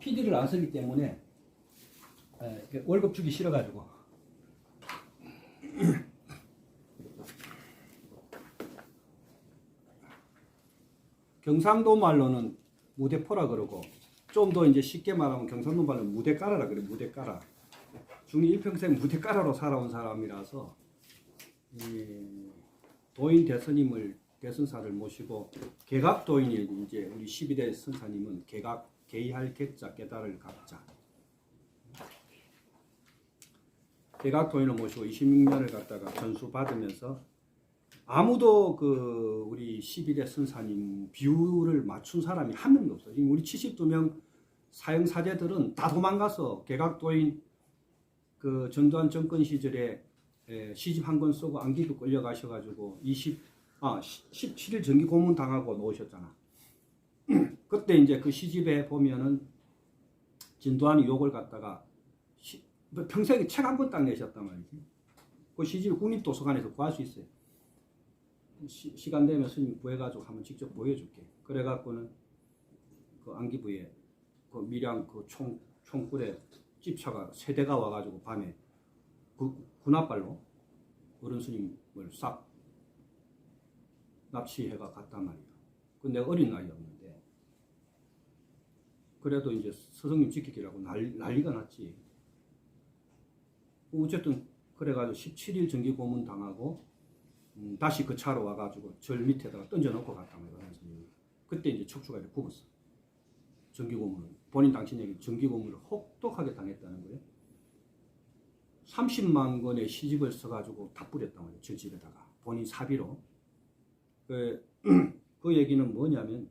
PD를 안 쓰기 때문에 월급 주기 싫어가지고. 경상도 말로는 무대포라 그러고, 좀 더 이제 쉽게 말하면 경상도 말로는 무대까라라 그래. 무대까라. 중이 일평생 무대까라로 살아온 사람이라서 도인 대선님을 대선사를 모시고, 개각도인이 이제 우리 12대 선사님은 개각 개의할 객자 깨달을 각자, 개각도인을 모시고 26년을 갖다가 전수 받으면서 아무도 그 우리 12대 선사님 비율을 맞춘 사람이 한 명도 없어요. 지금 우리 72명 사형사제들은 다 도망가서 개각도인 그 전두환 정권 시절에 시집 한 권 쓰고 안기도 끌려가셔가지고 17일 정기 고문 당하고 놓으셨잖아. 그때 이제 그 시집에 보면은 전두환이 욕을 갖다가 평생에 책 한 권 딱 내셨단 말이지. 그 시집을 국립도서관에서 구할 수 있어요. 시간 되면 스님 구해가지고 한번 직접 보여줄게. 그래갖고는 그 안기부에 그 밀양 그 총굴에 집차가 세대가 와가지고 밤에 그 군합발로 어른 스님을 싹 납치해가 갔단 말이야. 근데 어린 나이였는데 그래도 이제 스승님 지키기라고 난리가 났지. 어쨌든 그래가지고 17일 정기 고문 당하고 다시 그 차로 와가지고 절 밑에다가 던져놓고 갔단 말이야. 그때 이제 척추가 이렇게 굽었어. 정기 고문을 본인 당신에게 정기 고문을 혹독하게 당했다는 거예요. 30만 권의 시집을 써가지고 다 뿌렸단 말이에요. 저 집에다가 본인 사비로. 그 얘기는 뭐냐면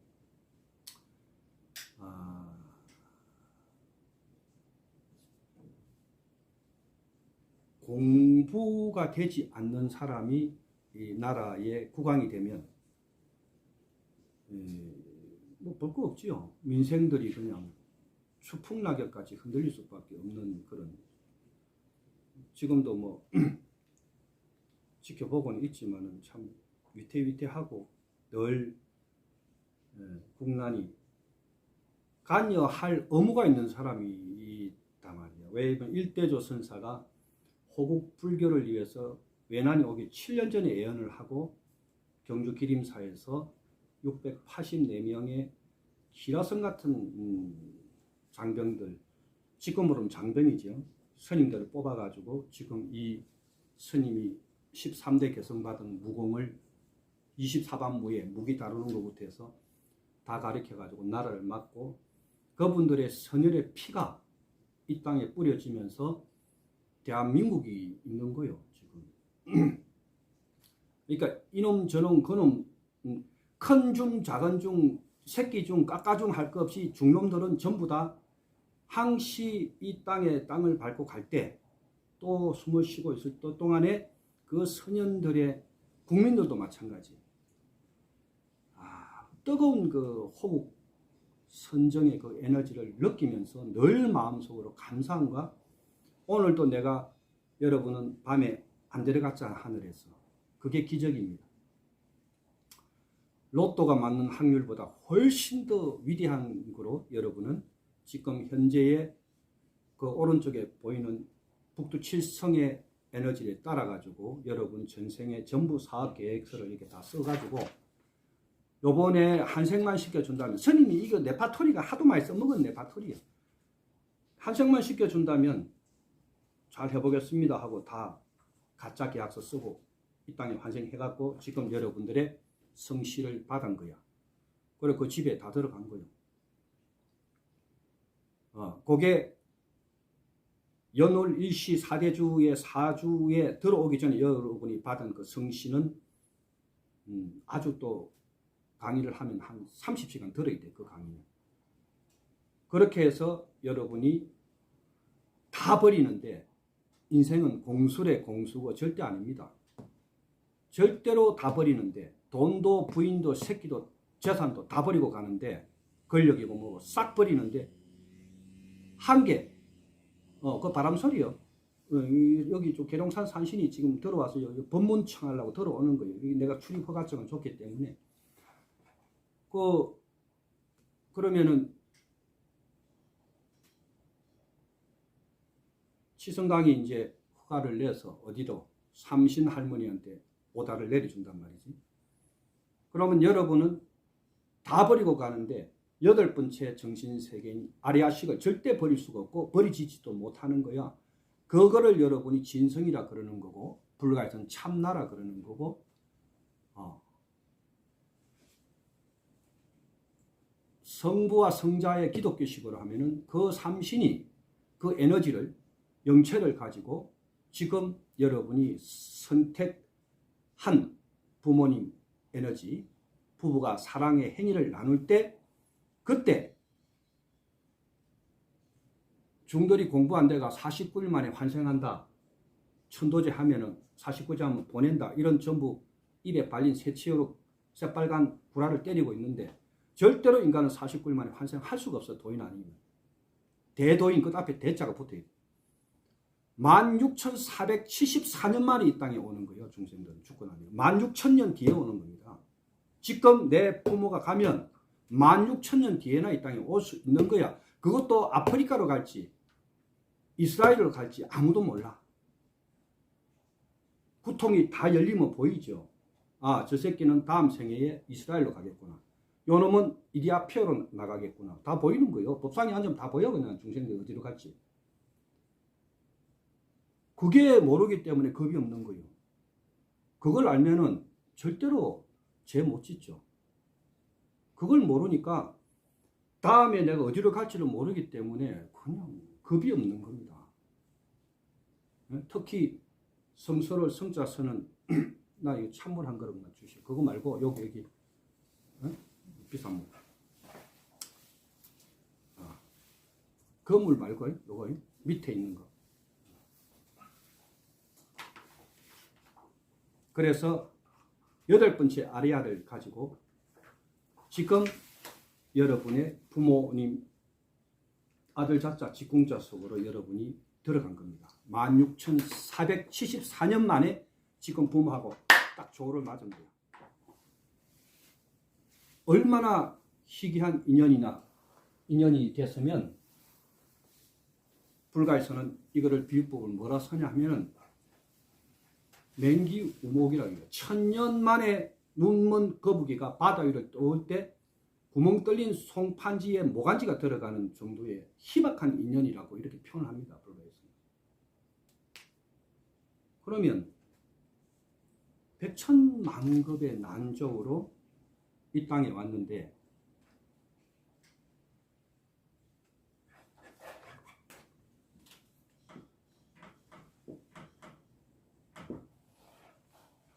공부가 되지 않는 사람이 이 나라의 국왕이 되면 뭐 볼 거 없지요. 민생들이 그냥 추풍낙엽같이 흔들릴 수밖에 없는 그런, 지금도 뭐 지켜보고는 있지만은 참 위태위태하고 늘 국난이 관여할 의무가 있는 사람이 있단 말이야. 왜냐면 일대조 선사가 호국 불교를 위해서 외난이 오기 7년 전에 예언을 하고 경주 기림사에서 684명의 기라성 같은 장병들, 지금으로는 장병이죠. 스님들을 뽑아가지고 지금 이 스님이 13대 개성받은 무공을 24반무에 무기 다루는 것부터 해서 다 가르쳐가지고 나라를 맡고, 그분들의 선열의 피가 이 땅에 뿌려지면서 대한민국이 있는 거예요, 지금. 그러니까 이놈 저놈 그놈, 큰 중 작은 중 새끼 중 깎아 중 할 것 없이 중놈들은 전부 다 항시 이 땅을 밟고 갈 때 또 숨을 쉬고 있을 때 동안에 그 선현들의 국민들도 마찬가지. 뜨거운 그 호국 선정의 그 에너지를 느끼면서 늘 마음속으로 감사함과, 오늘도 내가 여러분은 밤에 안 데려갔잖아, 하늘에서. 그게 기적입니다. 로또가 맞는 확률보다 훨씬 더 위대한 거로 여러분은 지금 현재의 그 오른쪽에 보이는 북두 7성의 에너지를 따라가지고 여러분 전생의 전부 사업 계획서를 이렇게 다 써가지고 요번에 한생만 시켜준다면, 스님이 이거 네파토리가 하도 많이 써먹은 네파토리야. 한생만 시켜준다면 잘 해보겠습니다 하고 다 가짜 계약서 쓰고 이 땅에 환생해갖고 지금 여러분들의 성실을 받은 거야. 그리고 그 집에 다 들어간 거예요. 그게 연월 일시 사대주의 사주에 들어오기 전에 여러분이 받은 그 성신은 아주 또 강의를 하면 한 30시간 들어야 돼, 그 강의는. 그렇게 해서 여러분이 다 버리는데, 인생은 공술의 공수고 절대 아닙니다. 절대로 다 버리는데, 돈도 부인도 새끼도 재산도 다 버리고 가는데, 권력이고 뭐 싹 버리는데 한계, 그 바람 소리요. 여기 좀 계룡산 산신이 지금 들어와서 여기 법문청 하려고 들어오는 거예요. 내가 출입 허가증은 줬기 때문에. 그러면은 치성당이 이제 허가를 내서 어디로 삼신 할머니한테 오다를 내려준단 말이지. 그러면 여러분은 다 버리고 가는데 여덟 번째 정신세계인 아리아식을 절대 버릴 수가 없고 버리지도 못하는 거야. 그거를 여러분이 진성이라 그러는 거고 불가에서는 참나라 그러는 거고 성부와 성자의 기독교식으로 하면은 그 삼신이 그 에너지를 영체를 가지고 지금 여러분이 선택한 부모님 에너지 부부가 사랑의 행위를 나눌 때 그때 중들이 공부 안 돼가 49일 만에 환생한다. 천도제 하면은 49제 하면 보낸다. 이런 전부 입에 발린 새치어로 새빨간 구라를 때리고 있는데 절대로 인간은 49일 만에 환생할 수가 없어. 도인 아니면. 대도인 끝 앞에 대자가 붙어있다. 16,474년 만에 이 땅에 오는 거예요. 중생들은 죽고 나면 16,000년 뒤에 오는 겁니다. 지금 내 부모가 가면 16,000년 뒤에나 이 땅에 올 수 있는 거야. 그것도 아프리카로 갈지 이스라엘로 갈지 아무도 몰라. 구통이 다 열리면 보이죠. 아, 저 새끼는 다음 생애에 이스라엘로 가겠구나. 요 놈은 이디아피아로 나가겠구나. 다 보이는 거예요. 법상에 앉으면 다 보여. 그냥 중생들 어디로 갈지. 그게 모르기 때문에 겁이 없는 거예요. 그걸 알면은 절대로 죄 못 짓죠. 그걸 모르니까 다음에 내가 어디로 갈지를 모르기 때문에 그냥 겁이 없는 겁니다. 특히 성서를 성자 쓰는 나 이거 찬물 한 그릇만 주시오. 그거 말고 여기 비싼 물. 그 물 말고 요거 밑에 있는 거. 그래서 여덟 번째 아리아를 가지고 지금 여러분의 부모님 아들 자자 직공자 속으로 여러분이 들어간 겁니다. 16,474년 만에 지금 부모하고 딱 조를 맞은 거예요. 얼마나 희귀한 인연이 됐으면 불가에서는 이거를 비유법을 뭐라 쓰냐 하면은 맹기 우목이라고 해요. 1000년 만에 눈먼 거북이가 바다 위를 떠올 때 구멍 뚫린 송판지에 모간지가 들어가는 정도의 희박한 인연이라고 이렇게 표현을 합니다. 불가에서는. 그러면 백천만급의 난적으로 이 땅에 왔는데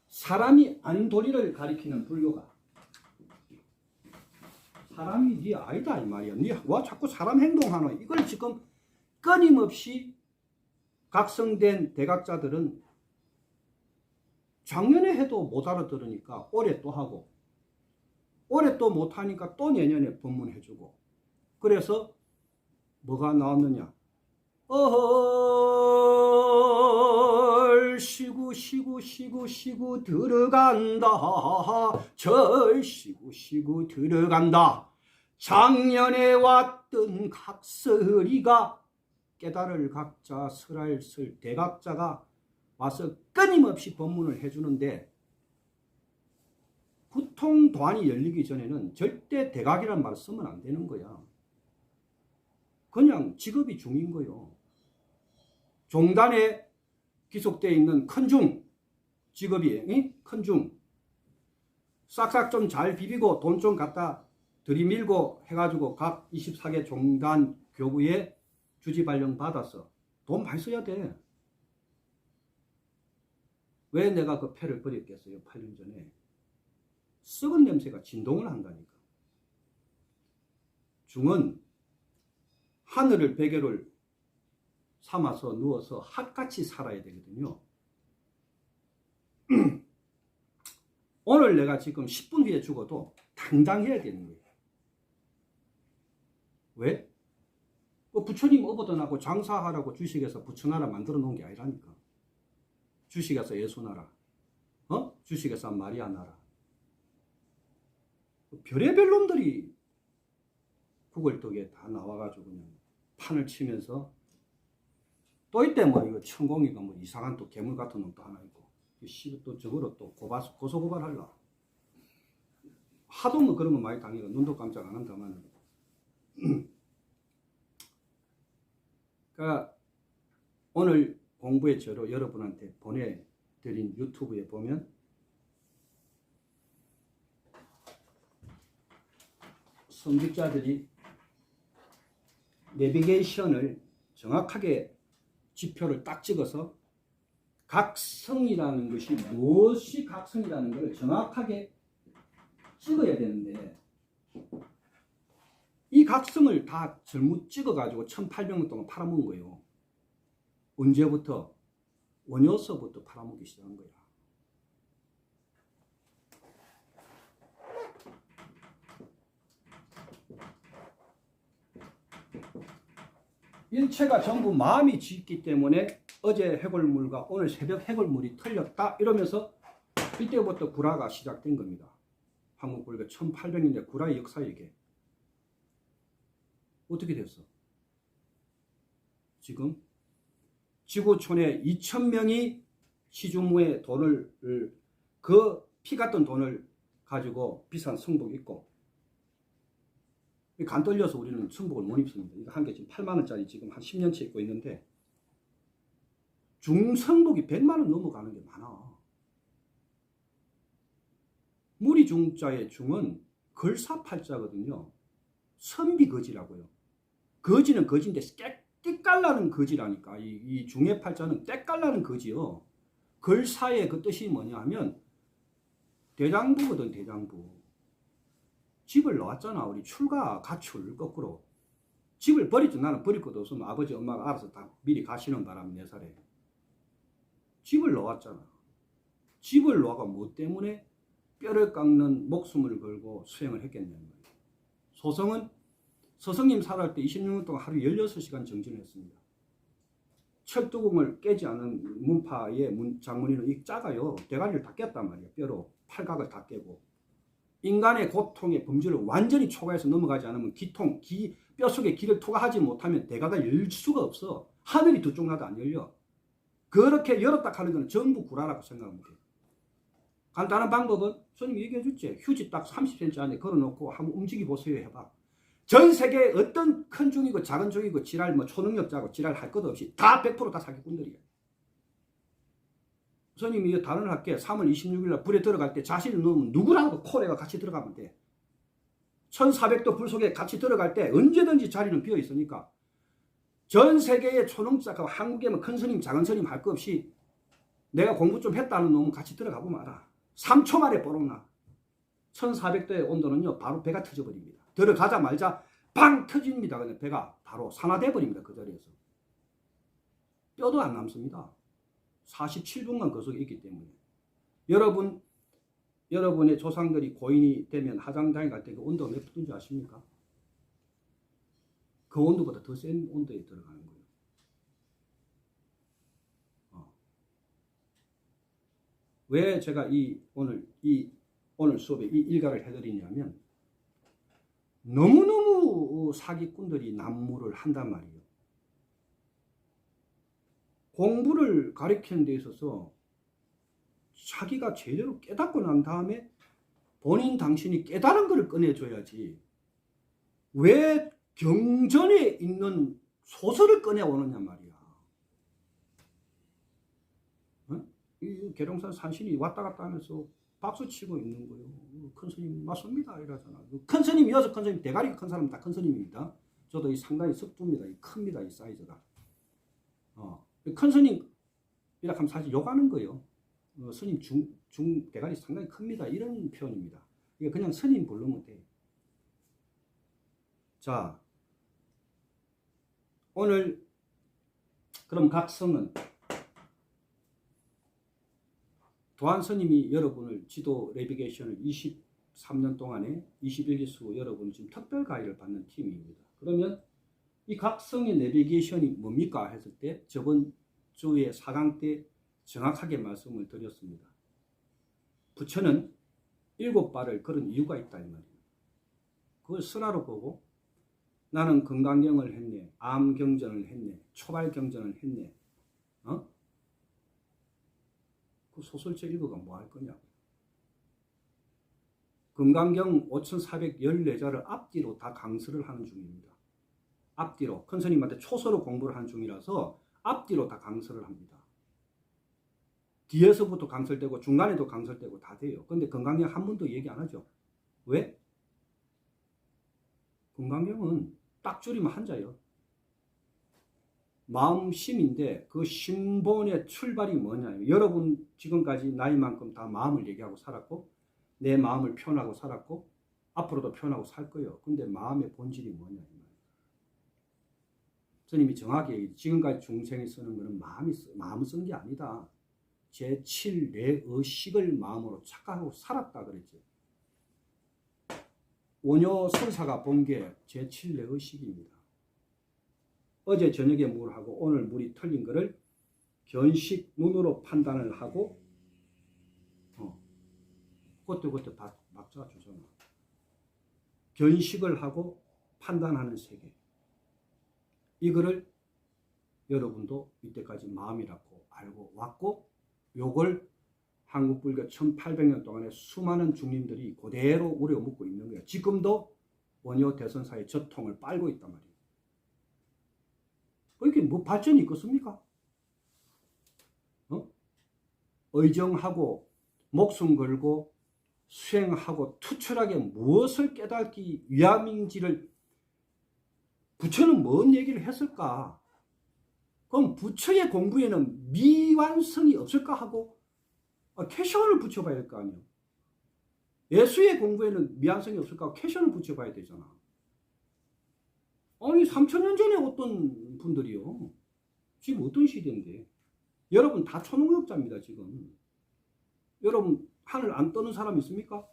사람이 아닌 도리를 가리키는 불교가 사람이 네 아니다 이 말이야. 네 와 자꾸 사람 행동하노. 이걸 지금 끊임없이 각성된 대각자들은 작년에 해도 못 알아들으니까 올해 또 하고 올해 또 못하니까 또 내년에 법문해주고 그래서 뭐가 나왔느냐. 시구 들어간다. 절 시구 들어간다. 작년에 왔던 각설이가 깨달을 각자 설할설 대각자가 와서 끊임없이 법문을 해주는데 구통도안이 열리기 전에는 절대 대각이라는 말을 쓰면 안 되는 거야. 그냥 직업이 중인 거요. 종단에 기속되어 있는 큰중 직업이 큰중 싹싹 좀 잘 비비고 돈 좀 갖다 들이밀고 해가지고 각 24개 종단 교부에 주지발령 받아서 돈 많이 써야 돼. 왜 내가 그 패를 버렸겠어요? 8년 전에. 썩은 냄새가 진동을 한다니까. 중은 하늘을 베개를 삼아서 누워서 핫같이 살아야 되거든요. 오늘 내가 지금 10분 뒤에 죽어도 당당해야 되는 거예요. 왜? 부처님 어버드나고 장사하라고 주식에서 부처나라 만들어 놓은 게 아니라니까. 주식에서 예수나라, 주식에서 마리아나라. 별의별 놈들이 구글떡에 다 나와가지고 그냥 판을 치면서 또 이때 뭐 이거 천공이가 뭐 이상한 또 괴물 같은 놈도 하나 있고 또 저거로 또 고소고발하려 하도 뭐 그런 거 많이 당해가 눈도 깜짝 안 한다만 그러니까 오늘 공부의 저로 여러분한테 보내드린 유튜브에 보면 성직자들이 내비게이션을 정확하게 지표를 딱 찍어서 각성이라는 것이 무엇이 각성이라는 것을 정확하게 찍어야 되는데 이 각성을 다 잘못 찍어가지고 1800년 동안 팔아먹은 거예요. 언제부터? 원효서부터 팔아먹기 시작한 거야. 일체가 전부 마음이 짓기 때문에 어제 해골물과 오늘 새벽 해골물이 틀렸다 이러면서 이때부터 구라가 시작된 겁니다. 한국불교 1800년대 구라의 역사 얘기. 어떻게 됐어? 지금 지구촌에 2000명이 시주무의 돈을 그 피 같은 돈을 가지고 비싼 성복 입고 간 떨려서 우리는 성복을 못 입습니다. 이거 한 개 지금 8만원짜리 지금 한 10년째 입고 있는데 중성복이 100만원 넘어가는 게 많아. 무리중자의 중은 걸사팔자거든요. 선비거지라고요. 거지는 거지인데 때깔나는 거지라니까. 이 중의 팔자는 때깔나는 거지요. 걸사의 그 뜻이 뭐냐 하면 대장부거든. 대장부. 집을 나왔잖아. 우리 출가 가출 거꾸로. 집을 버리죠. 나는 버릴 것도 없으면 아버지 엄마가 알아서 다 미리 가시는 바람에 4살에. 집을 나왔잖아. 집을 나와가 뭐 때문에 뼈를 깎는 목숨을 걸고 수행을 했겠냐는 거예요. 소성은 서성님 살아갈 때 26년 동안 하루 16시간 정진을 했습니다. 철두공을 깨지 않은 문파의 장문이는 이 작아요. 대가리를 다 깼단 말이에요. 뼈로 팔각을 다 깨고. 인간의 고통의 범주를 완전히 초과해서 넘어가지 않으면 뼈 속에 기를 투과하지 못하면 대가가 열 수가 없어. 하늘이 두 쪽 나도 안 열려. 그렇게 열었다 하는 건 전부 구라라고 생각하면 돼요. 간단한 방법은 손님이 얘기해 줬지. 휴지 딱 30cm 안에 걸어놓고 한번 움직여 보세요 해봐. 전 세계에 어떤 큰 중이고 작은 중이고 지랄 뭐 초능력자고 지랄 할 것 없이 다 100% 사기꾼들이에요. 손님이 이거 단언을 할게. 3월 26일 날 불에 들어갈 때 자신을 넣으면 누구라도 콜에가 같이 들어가면 돼. 1400도 불 속에 같이 들어갈 때 언제든지 자리는 비어 있으니까 전 세계의 초능자가 한국에만 큰 스님 작은 스님 할 거 없이 내가 공부 좀 했다는 놈은 같이 들어가 보면 알아. 3초 만에 뽀록나. 1400도의 온도는요 바로 배가 터져버립니다. 들어가자마자 팡 터집니다. 그냥 배가 바로 산화돼 버립니다. 그 자리에서. 뼈도 안 남습니다. 47분간 그 속에 있기 때문에. 여러분의 조상들이 고인이 되면 하장장에 갈 때 그 온도가 몇 도인지 아십니까? 그 온도보다 더 센 온도에 들어가는 거예요. 왜 제가 오늘 수업에 이 일가를 해드리냐면 너무너무 사기꾼들이 난무를 한단 말이에요. 공부를 가르치는 데 있어서 자기가 제대로 깨닫고 난 다음에 당신이 깨달은 것을 꺼내줘야지 왜 경전에 있는 소설을 꺼내오느냐 말이야. 이 계룡산 산신이 왔다 갔다 하면서 박수치고 있는 거예요. 큰 스님 맞습니다 이러잖아. 큰 스님, 여섯 큰 스님, 대가리가 큰 사람은 다 큰 스님입니다. 저도 이 상당히 석두입니다. 이 큽니다. 이 사이즈가. 큰 스님이라 하면 사실 욕하는 거예요. 스님 대가리 상당히 큽니다. 이런 표현입니다. 이게 그냥 스님 부르면 돼. 자, 오늘 그럼 각성은 도안 스님이 여러분을 지도 내비게이션을 23년 동안에 21기수 여러분 지금 특별 가이드를 받는 팀입니다. 그러면 이 각성의 내비게이션이 뭡니까 했을 때 저번 주에 4강 때 정확하게 말씀을 드렸습니다. 부처는 7발을 걸은 이유가 있다 이 말이에요. 그걸 설화로 보고 나는 건강경을 했네, 암경전을 했네, 초발경전을 했네, 어? 그 소설책 읽어가 뭐 할 거냐. 금강경 5414자를 앞뒤로 다 강설을 하는 중입니다. 앞뒤로 큰 스님한테 초서로 공부를 하는 중이라서 앞뒤로 다 강설을 합니다. 뒤에서부터 강설되고 중간에도 강설되고 다 돼요. 근데 금강경 한 번도 얘기 안 하죠. 왜? 금강경은 딱 줄이면 한자예요. 마음심인데 그 심본의 출발이 뭐냐. 여러분 지금까지 나이만큼 다 마음을 얘기하고 살았고 내 마음을 표현하고 살았고 앞으로도 표현하고 살 거예요. 근데 마음의 본질이 뭐냐. 스님이 정확히 지금까지 중생이 쓰는 것은 마음을 쓰는 게 아니다. 제7 내 의식을 마음으로 착각하고 살았다 그랬죠. 원효 선사가 본 게 제7 내 의식입니다. 어제 저녁에 뭘 하고 오늘 물이 틀린 거를 견식 눈으로 판단을 하고 그것도 다 막자 주잖아. 견식을 하고 판단하는 세계. 이거를 여러분도 이때까지 마음이라고 알고 왔고 요걸 한국 불교 1800년 동안에 수많은 중림들이 그대로 우려먹고 있는 거예요. 지금도 원효 대선사의 저통을 빨고 있단 말이에요. 이게 뭐 발전이 있겠습니까? 의정하고 목숨 걸고 수행하고 투철하게 무엇을 깨닫기 위함인지를 부처는 뭔 얘기를 했을까? 그럼 부처의 공부에는 미완성이 없을까 하고 퀘션을 붙여봐야 될 거 아니에요. 예수의 공부에는 미완성이 없을까 하고 퀘션을 붙여봐야 되잖아. 아니 3000년 전에 어떤 분들이요. 지금 어떤 시대인데. 여러분 다 초능력자입니다 지금. 여러분 하늘 안 떠는 사람 있습니까?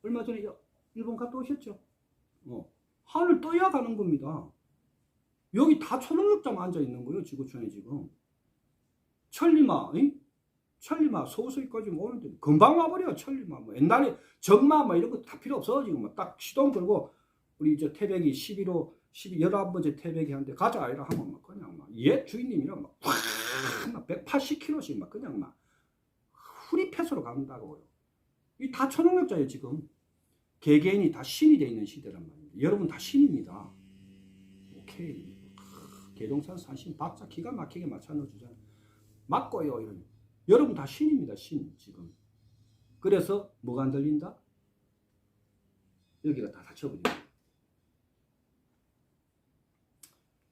얼마 전에 일본 갔다 오셨죠? 하늘 떠야 가는 겁니다. 여기 다 초능력자만 앉아있는 거예요. 지구촌에 지금. 천리마 서울서까지 오는데 금방 와버려. 천리마 뭐 옛날에 정마 뭐 이런 거 다 필요 없어. 지금 딱 시동 걸고 우리 저 태백이 11호 11번째 태백이 한데 가자 이라 하면 막 그냥 막 옛 주인님이랑 막 180km씩 막 그냥 막 후리패스로 간다고요. 이 다 초능력자예요 지금. 개개인이 다 신이 돼 있는 시대란 말입니다. 여러분 다 신입니다. 오케이. 개동산 산신 박자 기가 막히게 맞춰 넣어주잖아요. 맞고요 이런. 여러분 다 신입니다. 신 지금. 그래서 뭐가 안 들린다? 여기가 다 닫혀버립니다.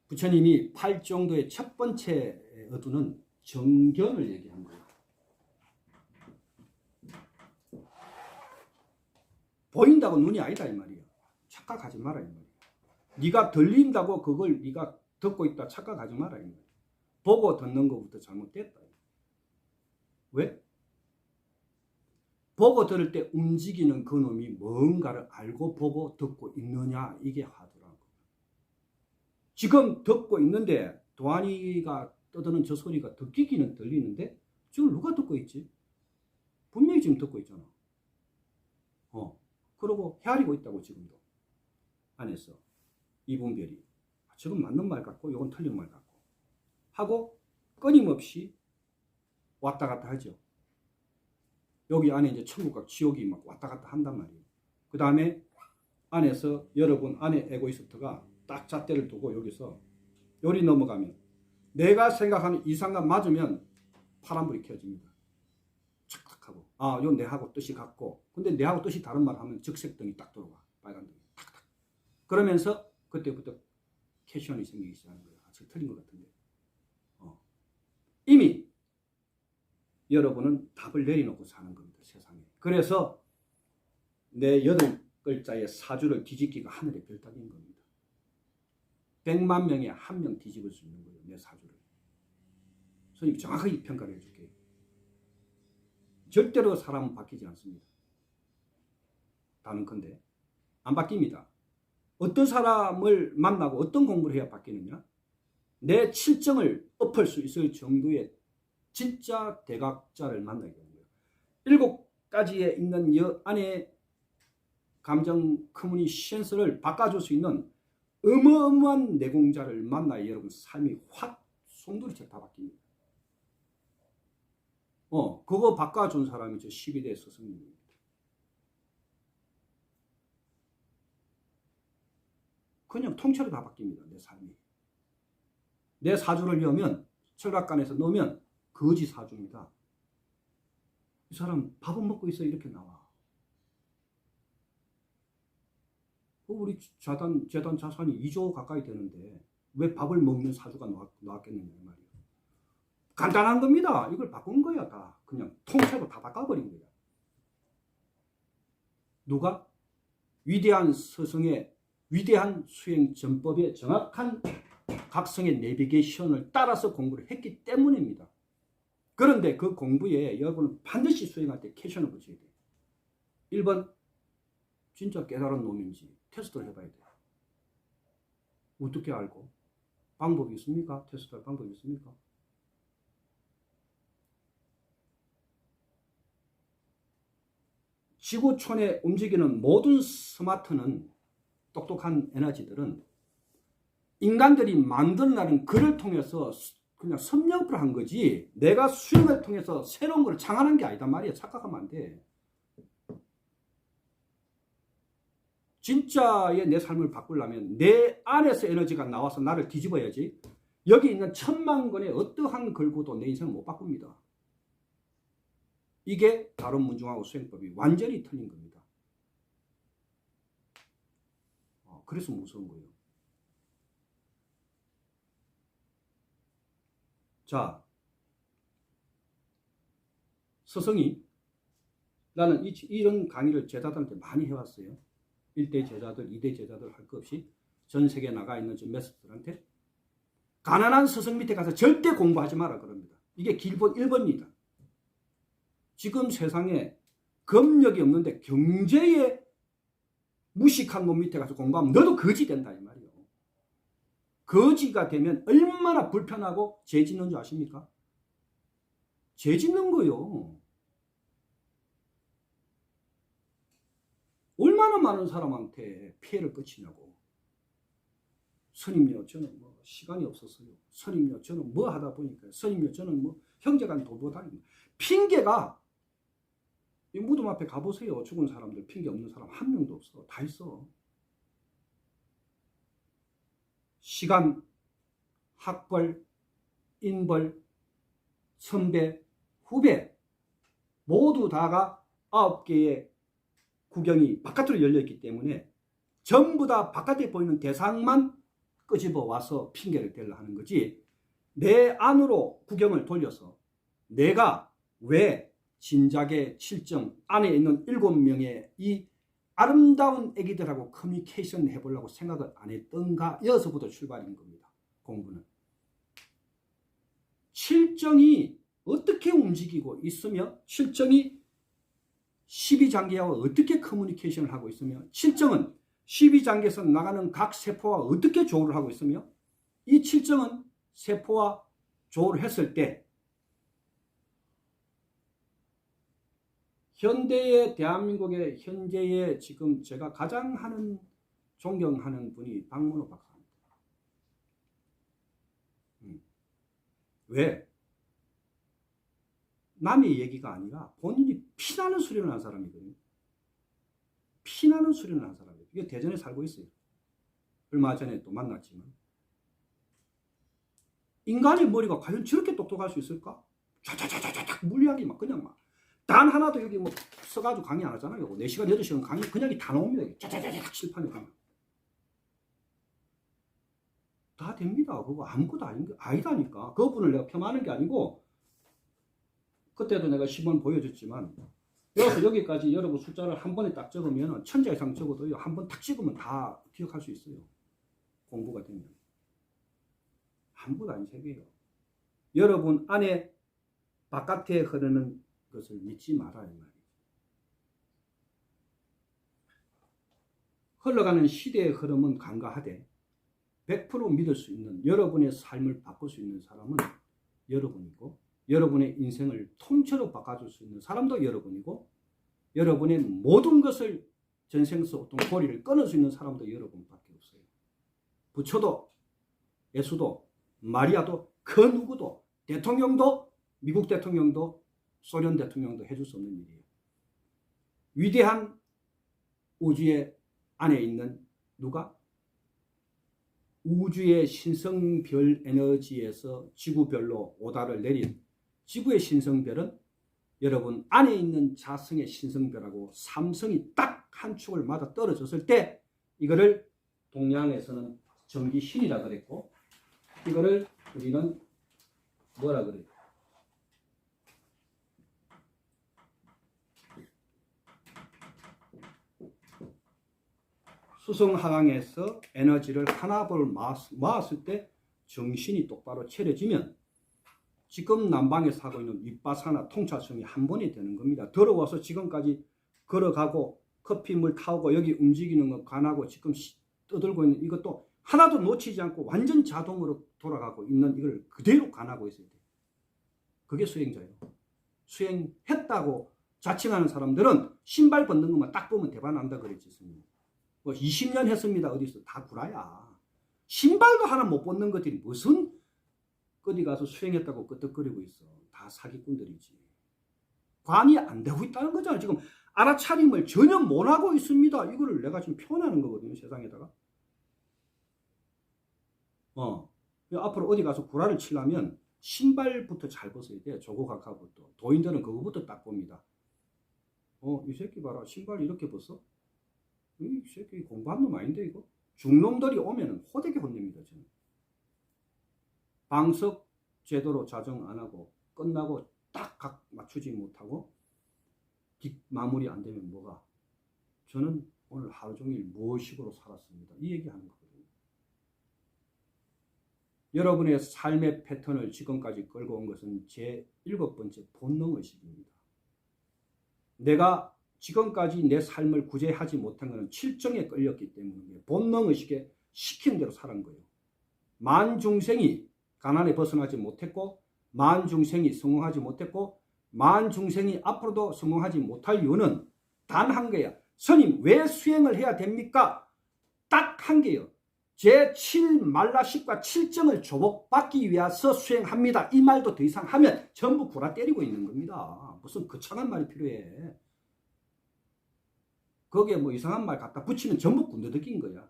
부처님이 팔정도의 첫 번째 어두는 정견을 얘기한 거예요. 보인다고 눈이 아니다 이 말이에요. 착각하지 마라 이 말이에요. 네가 들린다고 그걸 네가 듣고 있다 착각하지 마라 이 말이에요. 보고 듣는 것부터 잘못됐다. 왜? 보고 들을 때 움직이는 그놈이 뭔가를 알고 보고 듣고 있느냐 이게 하더라고. 지금 듣고 있는데 도안이가 떠드는 저 소리가 듣기기는 들리는데 지금 누가 듣고 있지? 분명히 지금 듣고 있잖아. 그러고 헤아리고 있다고 지금도 안에서 이분별이 지금 맞는 말 같고 이건 틀린 말 같고 하고 끊임없이 왔다 갔다 하죠. 여기 안에 이제 천국과 지옥이 막 왔다 갔다 한단 말이에요. 그 다음에 안에서 여러분 안에 에고이스트가 딱 잣대를 두고 여기서 요리 넘어가면 내가 생각하는 이상감 맞으면 파란불이 켜집니다. 착착하고 요 내하고 뜻이 같고 근데 내하고 뜻이 다른 말 하면 적색등이 딱 들어와. 빨간등이 탁탁. 그러면서 그때부터 캐션이 생기기 시작하는 거예요. 지금 틀린 것 같은데. 이미 여러분은 답을 내려놓고 사는 겁니다. 세상에. 그래서 내 8글자의 사주를 뒤집기가 하늘의 별따기인 겁니다. 100만 명에 1명 뒤집을 수 있는 거예요. 내 사주를. 선생님이 정확하게 평가를 해줄게요. 절대로 사람은 바뀌지 않습니다. 단언컨대 안 바뀝니다. 어떤 사람을 만나고 어떤 공부를 해야 바뀌느냐? 내 칠정을 엎을 수 있을 정도의 진짜 대각자를 만나게 되는 거예요. 7가지에 있는 여 안에 감정 커뮤니션스를 바꿔줄 수 있는 어마어마한 내공자를 만나야 여러분 삶이 확 송두리째 다 바뀝니다. 그거 바꿔준 사람이 저 12대 스승님입니다. 그냥 통째로 다 바뀝니다. 내 삶이. 내 사주를 여면 철학관에서 넣으면 거지 사주입니다. 이 사람 밥은 먹고 있어 이렇게 나와. 우리 재단 자산이 2조 가까이 되는데 왜 밥을 먹는 사주가 나왔겠느냐 말이에요. 간단한 겁니다. 이걸 바꾼 거야 다. 그냥 통째로 다 바꿔버린 거야. 누가? 위대한 스승의 위대한 수행 전법의 정확한 각성의 내비게이션을 따라서 공부를 했기 때문입니다. 그런데 그 공부에 여러분은 반드시 수행할 때 캐션을 붙여야 돼요. 1번 진짜 깨달은 놈인지 테스트를 해봐야 돼요. 어떻게 알고? 방법이 있습니까? 테스트할 방법이 있습니까? 지구촌에 움직이는 모든 스마트는 똑똑한 에너지들은 인간들이 만들어내는 글을 통해서 그냥 섭렵을 한 거지 내가 수행을 통해서 새로운 걸 창안한 게 아니단 말이야. 착각하면 안 돼. 진짜의 내 삶을 바꾸려면 내 안에서 에너지가 나와서 나를 뒤집어야지 여기 있는 1000만 권의 어떠한 글구도 내 인생을 못 바꿉니다. 이게 다른 문중하고 수행법이 완전히 틀린 겁니다. 그래서 무서운 거예요. 자, 스승이 나는 이런 강의를 제자들한테 많이 해왔어요. 1대 제자들, 2대 제자들 할 것 없이 전 세계에 나가 있는 메스터들한테 가난한 스승 밑에 가서 절대 공부하지 마라 그럽니다. 이게 기본 1번입니다. 지금 세상에 검력이 없는데 경제에 무식한 놈 밑에 가서 공부하면 너도 거지 된다 이 말이에요. 거지가 되면 얼마나 불편하고 죄 짓는 줄 아십니까? 죄 짓는 거요. 얼마나 많은 사람한테 피해를 끼치냐고. 스님요 저는 뭐 시간이 없었어요. 스님요 저는 뭐 하다 보니까. 스님요 저는 뭐 형제간 도도다니. 핑계가 이 무덤 앞에 가보세요. 죽은 사람들 핑계 없는 사람 한 명도 없어. 다 있어. 시간, 학벌, 인벌, 선배, 후배 모두 다가 9개의 구경이 바깥으로 열려있기 때문에 전부 다 바깥에 보이는 대상만 끄집어 와서 핑계를 대려 하는 거지 내 안으로 구경을 돌려서 내가 왜 진작에 7정 안에 있는 7명의 이 아름다운 애기들하고 커뮤니케이션 해보려고 생각을 안 했던가 여기서부터 출발인 겁니다. 공부는. 7정이 어떻게 움직이고 있으며 7정이 12장기하고 어떻게 커뮤니케이션을 하고 있으며 7정은 12장기에서 나가는 각 세포와 어떻게 조우를 하고 있으며 이 7정은 세포와 조우를 했을 때 현대의 대한민국의 현재의 지금 제가 가장 존경하는 분이 박문호 박사입니다. 왜? 남의 얘기가 아니라 본인이 피나는 수련을 한 사람이거든요. 피나는 수련을 한 사람이에요. 이게 대전에 살고 있어요. 얼마 전에 또 만났지만 인간의 머리가 과연 저렇게 똑똑할 수 있을까? 쫙쫙쫙쫙 물리학이 막 그냥 막 단 하나도 여기 뭐 써가지고 강의 안 하잖아요. 4시간, 8시간 강의 그냥 다 나옵니다. 짜자자작 칠판에 가면. 다 됩니다. 그거 아무것도 아니다니까. 그분을 내가 폄하하는 게 아니고 그때도 내가 시범 보여줬지만 여기까지 여러분 숫자를 한 번에 딱 적으면 1000자 이상 적어도요. 한 번 딱 찍으면 다 기억할 수 있어요. 공부가 되면. 아무것도 아닌 세계예요. 여러분 안에 바깥에 흐르는 것을 믿지 마라 이 말이에요. 흘러가는 시대의 흐름은 간과하되 100% 믿을 수 있는 여러분의 삶을 바꿀 수 있는 사람은 여러분이고 여러분의 인생을 통째로 바꿔줄 수 있는 사람도 여러분이고 여러분의 모든 것을 전생서 어떤 고리를 끊을 수 있는 사람도 여러분밖에 없어요. 부처도 예수도 마리아도 그 누구도 대통령도 미국 대통령도 소련 대통령도 해줄 수 없는 일이에요. 위대한 우주의 안에 있는 누가? 우주의 신성별 에너지에서 지구별로 오다를 내린 지구의 신성별은 여러분 안에 있는 자성의 신성별하고 삼성이 딱 한 축을 맞아 떨어졌을 때 이거를 동양에서는 전기신이라 그랬고 이거를 우리는 뭐라 그래요? 수성하강에서 에너지를 하나를 모았을 때 정신이 똑바로 차려지면 지금 남방에서 하고 있는 윗바사나 통차성이 한 번이 되는 겁니다. 들어와서 지금까지 걸어가고 커피 물 타오고 여기 움직이는 거 관하고 지금 떠들고 있는 이것도 하나도 놓치지 않고 완전 자동으로 돌아가고 있는 이걸 그대로 관하고 있어야 돼요. 그게 수행자예요. 수행했다고 자칭하는 사람들은 신발 벗는 것만 딱 보면 대단한다 그랬지. 뭐 20년 했습니다. 어디서 다 구라야. 신발도 하나 못 벗는 것들이 무슨 어디 가서 수행했다고 끄떡거리고 있어. 다 사기꾼들이지. 관이 안 되고 있다는 거잖아. 지금 알아차림을 전혀 못하고 있습니다. 이거를 내가 지금 표현하는 거거든요. 세상에다가. 앞으로 어디 가서 구라를 치려면 신발부터 잘 벗어야 돼. 조고각하부터. 도인들은 그거부터 딱 봅니다. 이 새끼 봐라. 신발 이렇게 벗어? 이 새끼 공부한 놈 아닌데 이거? 중놈들이 오면은 호되게 혼냅니다. 저는. 방석 제대로 자정 안 하고 끝나고 딱 각 맞추지 못하고 마무리 안 되면 뭐가? 저는 오늘 하루 종일 무엇식으로 살았습니다. 이 얘기하는 거거든요. 여러분의 삶의 패턴을 지금까지 끌고 온 것은 제 7번째 본능의식입니다. 내가 지금까지 내 삶을 구제하지 못한 것은 칠정에 끌렸기 때문에 본능의식에 시키는 대로 살은 거예요. 만중생이 가난에 벗어나지 못했고 만중생이 성공하지 못했고 만중생이 앞으로도 성공하지 못할 이유는 단 한 개야. 스님 왜 수행을 해야 됩니까? 딱 한 개요. 제7 말라식과 칠정을 조복받기 위해서 수행합니다. 이 말도 더 이상 하면 전부 구라 때리고 있는 겁니다. 무슨 거창한 말이 필요해. 거기에 뭐 이상한 말 갖다 붙이면 전부 군더더기인 거야.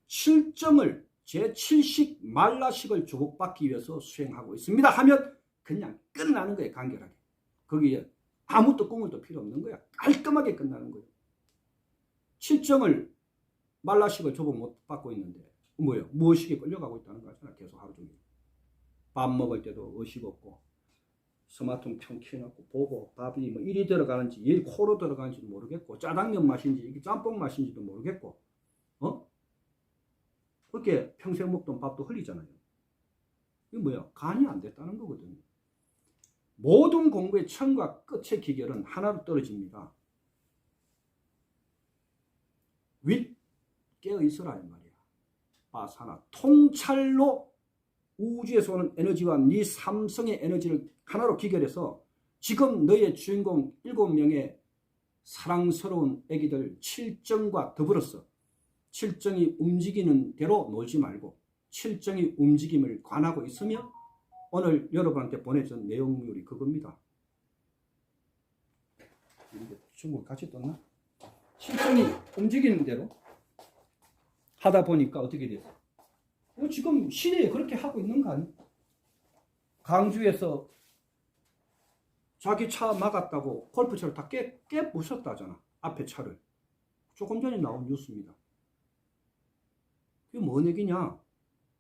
칠정을 제7식 말라식을 조복받기 위해서 수행하고 있습니다 하면 그냥 끝나는 거예요. 간결하게. 거기에 아무것도 꾸물도 필요 없는 거야. 깔끔하게 끝나는 거예요. 칠정을 말라식을 조복 못 받고 있는데 뭐예요? 무의식에 끌려가고 있다는 거잖아. 계속 하루 종일. 밥 먹을 때도 의식 없고 스마트폰 평 켜놓고 보고 밥이 뭐 이리 들어가는지 이 코로 들어가는지도 모르겠고 짜장면 맛인지 이게 짬뽕 맛인지도 모르겠고 그렇게 평생 먹던 밥도 흘리잖아요. 이게 뭐야? 간이 안 됐다는 거거든요. 모든 공부의 처음과 끝의 기결은 하나로 떨어집니다. 윗 깨어 있어라 이 말이야. 바사나 통찰로 우주에서 오는 에너지와 네 삼성의 에너지를 하나로 기결해서 지금 너의 주인공 7명의 사랑스러운 애기들 칠정과 더불어서 칠정이 움직이는 대로 놀지 말고 칠정이 움직임을 관하고 있으며 오늘 여러분한테 보내준 내용물이 그겁니다. 이게 중국 같이 떴나? 칠정이 움직이는 대로 하다 보니까 어떻게 돼요? 지금 시대에 그렇게 하고 있는 거 아니야? 강주에서 자기 차 막았다고 골프차를 다 깨부셨다잖아. 앞에 차를. 조금 전에 나온 뉴스입니다. 그게 뭔 얘기냐?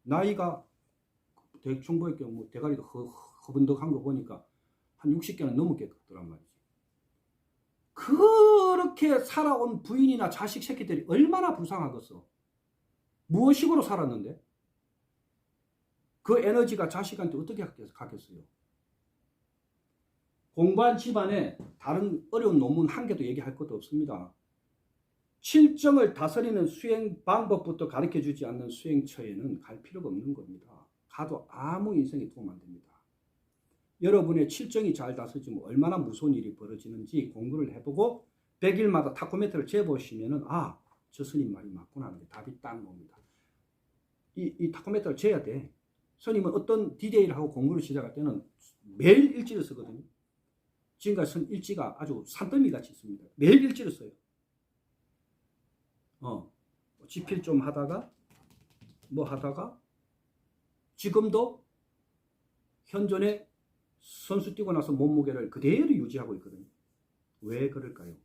나이가 대충 보니까 뭐 대가리도 허번덕한 거 보니까 한 60개는 넘었겠더란 말이지. 그렇게 살아온 부인이나 자식 새끼들이 얼마나 불쌍하겠어. 무엇식으로 살았는데? 그 에너지가 자식한테 어떻게 가겠어요? 공부한 집안에 다른 어려운 논문 한 개도 얘기할 것도 없습니다. 칠정을 다스리는 수행 방법부터 가르쳐주지 않는 수행처에는 갈 필요가 없는 겁니다. 가도 아무 인생에 도움 안 됩니다. 여러분의 칠정이 잘 다스려지면 얼마나 무서운 일이 벌어지는지 공부를 해보고 100일마다 타코메트를 재보시면은 저 스님 말이 맞구나 하는 게 답이 딱 나옵니다. 이 타코메트를 재야 돼. 스님은 어떤 디데이를 하고 공부를 시작할 때는 매일 일지를 쓰거든요. 지금까지 선 일지가 아주 산더미 같이 있습니다. 매일 일지를 써요. 집필 좀 하다가 뭐 하다가 지금도 현존에 선수 뛰고 나서 몸무게를 그대로 유지하고 있거든요. 왜 그럴까요?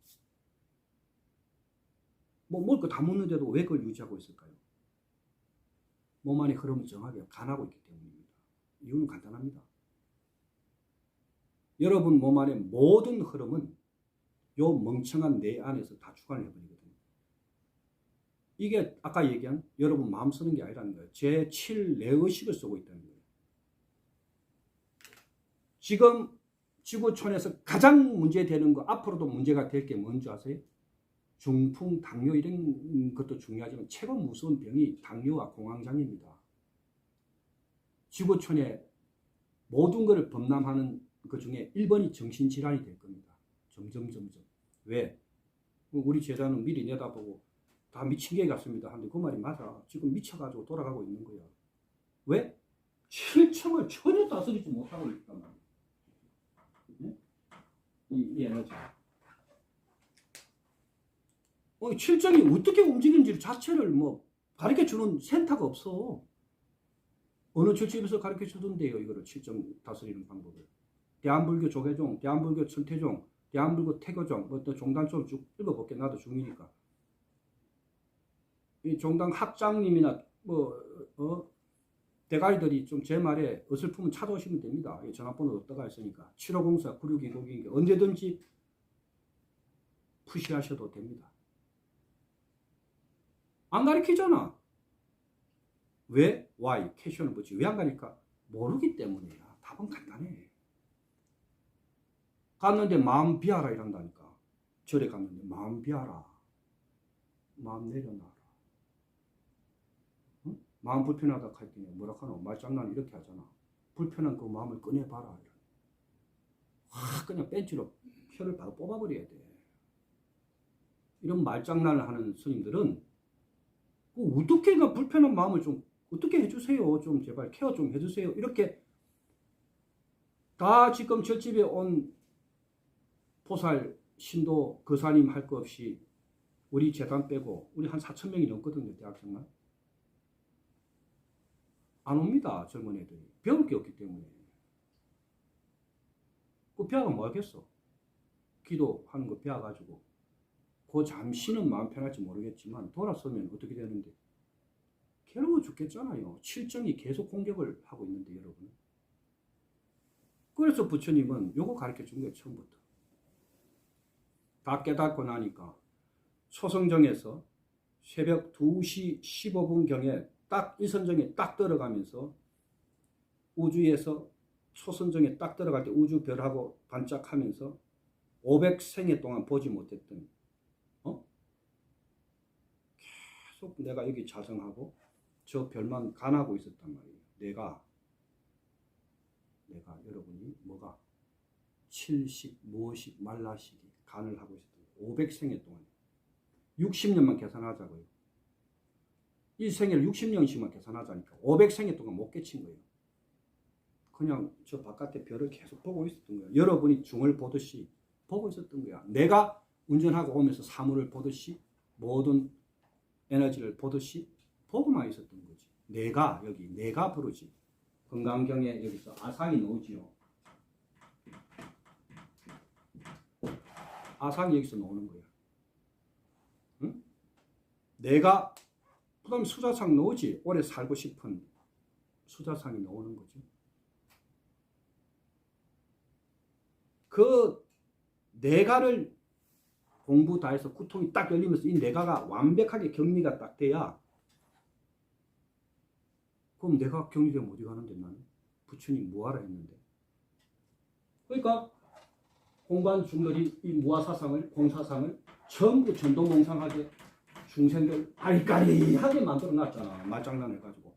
뭘 그 다 묻는데도 왜 그걸 유지하고 있을까요? 몸 안의 흐름을 정하게 간하고 있기 때문입니다. 이유는 간단합니다. 여러분 몸 안의 모든 흐름은 요 멍청한 뇌 안에서 다 주관을 해버리거든요. 이게 아까 얘기한 여러분 마음 쓰는 게 아니라는 거예요. 제7 뇌의식을 쓰고 있다는 거예요. 지금 지구촌에서 가장 문제되는 거, 앞으로도 문제가 될 게 뭔지 아세요? 중풍, 당뇨 이런 것도 중요하지만 최고 무서운 병이 당뇨와 공황장애입니다. 지구촌에 모든 것을 범람하는 그 중에 1번이 정신질환이 될 겁니다. 점점. 왜? 우리 제자는 미리 내다보고 다 미친 개 같습니다. 하는데 그 말이 맞아. 지금 미쳐가지고 돌아가고 있는 거야. 왜? 7층을 전혀 다스리지 못하고 있단 말이야. 이 에너지. 7층이 어떻게 움직이는지 자체를 뭐 가르쳐 주는 센터가 없어. 어느 철집에서 가르쳐 주던데요. 이거를 7층 다스리는 방법을. 대한불교 조계종, 대한불교 천태종, 대한불교 태교종, 뭐 또 종단 좀 쭉 읽어볼게. 나도 중이니까. 이 종단 학장님이나 대가리들이 좀 제 말에 어설프면 찾아오시면 됩니다. 전화번호 없다가 있으니까 7504-9620 언제든지 푸시하셔도 됩니다. 안 가르치잖아. 왜? Why? 캐셔는 뭐지? 왜 안 가르치까? 모르기 때문이야. 답은 간단해. 갔는데 마음 비하라 이란다니까. 절에 갔는데 마음 비하라. 마음 내려놔라. 응? 마음 불편하다 할때 뭐라 하노? 말장난 이렇게 하잖아. 불편한 그 마음을 꺼내봐라. 그냥 벤치로 혀를 바로 뽑아버려야 돼. 이런 말장난을 하는 스님들은 어떻게 그 불편한 마음을 좀 어떻게 해주세요. 좀 제발 케어 좀 해주세요. 이렇게 다 지금 절집에 온 보살, 신도, 거사님 할 거 없이 우리 재단 빼고 우리 한 4,000명이 넘거든요. 대학생만. 안 옵니다. 젊은 애들이. 배울 게 없기 때문에. 그 배워가 뭐 하겠어. 기도하는 거 배워가지고 그 잠시는 마음 편할지 모르겠지만 돌아서면 어떻게 되는데 괴로워 죽겠잖아요. 칠정이 계속 공격을 하고 있는데 여러분. 그래서 부처님은 요거 가르쳐 준 거예요. 처음부터. 다 깨닫고 나니까 초성정에서 새벽 2시 15분경에 딱 일선정에 딱 들어가면서 우주에서 초선정에 딱 들어갈 때 우주별하고 반짝하면서 500생애 동안 보지 못했던 계속 내가 여기 자정하고 저 별만 간하고 있었단 말이에요. 내가 여러분이 뭐가 70 무엇이 말라시기 간을 하고 있었던 500생애 동안 60년만 계산하자고요. 1생애를 60년씩만 계산하자니까 500생애 동안 못 깨친 거예요. 그냥 저 바깥에 별을 계속 보고 있었던 거예요. 여러분이 중을 보듯이 보고 있었던 거야. 내가 운전하고 오면서 사물을 보듯이 모든 에너지를 보듯이 보고만 있었던 거지. 내가 부르지. 건강경에 여기서 아상이 나오지요. 아상이 여기서 나오는 거야. 응? 내가 그다음 수자상 나오지. 오래 살고 싶은 수자상이 나오는 거지. 그 내가를 공부 다 해서 구통이 딱 열리면서 이 내가가 완벽하게 격리가 딱 돼야 그럼 내가 격리되면 어디 가는데 나는? 부처님 뭐하라 했는데. 그러니까 공관 중들이 이 무아사상을 공사상을 전부 전도몽상하게 중생들 아리까리하게 만들어 놨잖아. 말장난 해가지고.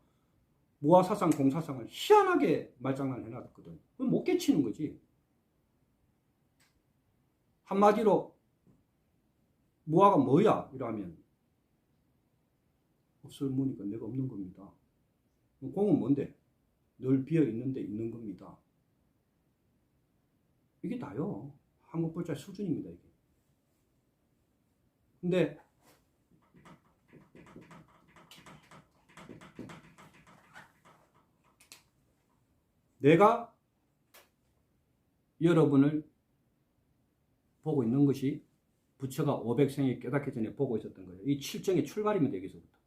무아사상 공사상을 희한하게 말장난 해놨거든. 그럼 못 깨치는 거지. 한마디로 무아가 뭐야? 이러면 없을 무니까 내가 없는 겁니다. 공은 뭔데? 늘 비어 있는데 있는 겁니다. 이게 다요. 한국 불자 수준입니다, 이게. 근데 내가 여러분을 보고 있는 것이 부처가 500생에 깨닫기 전에 보고 있었던 거예요. 이 칠정의 출발입니다, 여기서부터.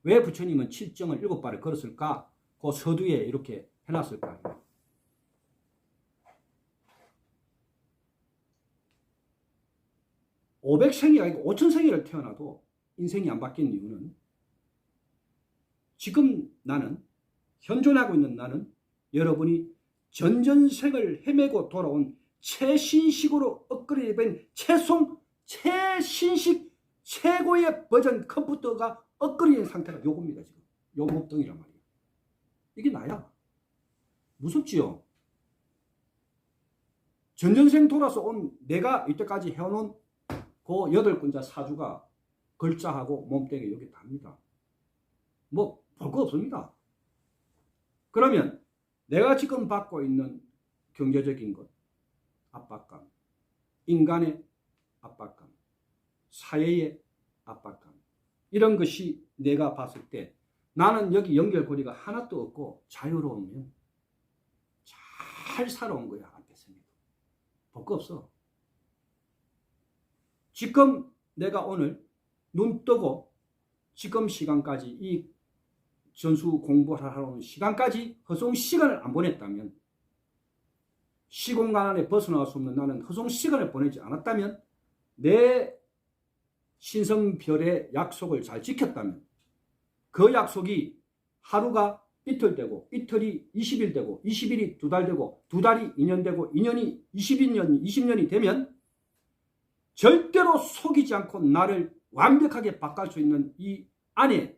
왜 부처님은 칠정을 7발을 걸었을까? 그 서두에 이렇게 해놨을까? 500생이 아니고 5000생이를 태어나도 인생이 안 바뀐 이유는 지금 나는, 현존하고 있는 나는 여러분이 전전생을 헤매고 돌아온 최신식으로 업그레이드 된 최신식 최고의 버전 컴퓨터가 업그레이드 된 상태가 요겁니다. 지금 요 목동이란 말이에요. 이게 나야. 무섭지요? 전전생 돌아서 온 내가 이때까지 해놓은 그 8글자 사주가 글자하고 몸뚱이 여기 답니다. 뭐 볼 거 없습니다. 그러면 내가 지금 받고 있는 경제적인 것, 압박감, 인간의 압박감, 사회의 압박감, 이런 것이 내가 봤을 때 나는 여기 연결고리가 하나도 없고 자유로우면 잘 살아온 거야. 안 됐습니다. 볼 거 없어. 지금 내가 오늘 눈 뜨고 지금 시간까지 이 전수 공부를 하러 온 시간까지 허송 시간을 안 보냈다면, 시공간 안에 벗어나올 수 없는 나는 허송 시간을 보내지 않았다면, 내 신성별의 약속을 잘 지켰다면, 그 약속이 하루가 이틀 되고, 이틀이 20일 되고, 20일이 2달 되고, 2달이 2년 되고, 2년이 20년이 되면 절대로 속이지 않고 나를 완벽하게 바꿀 수 있는 이 안에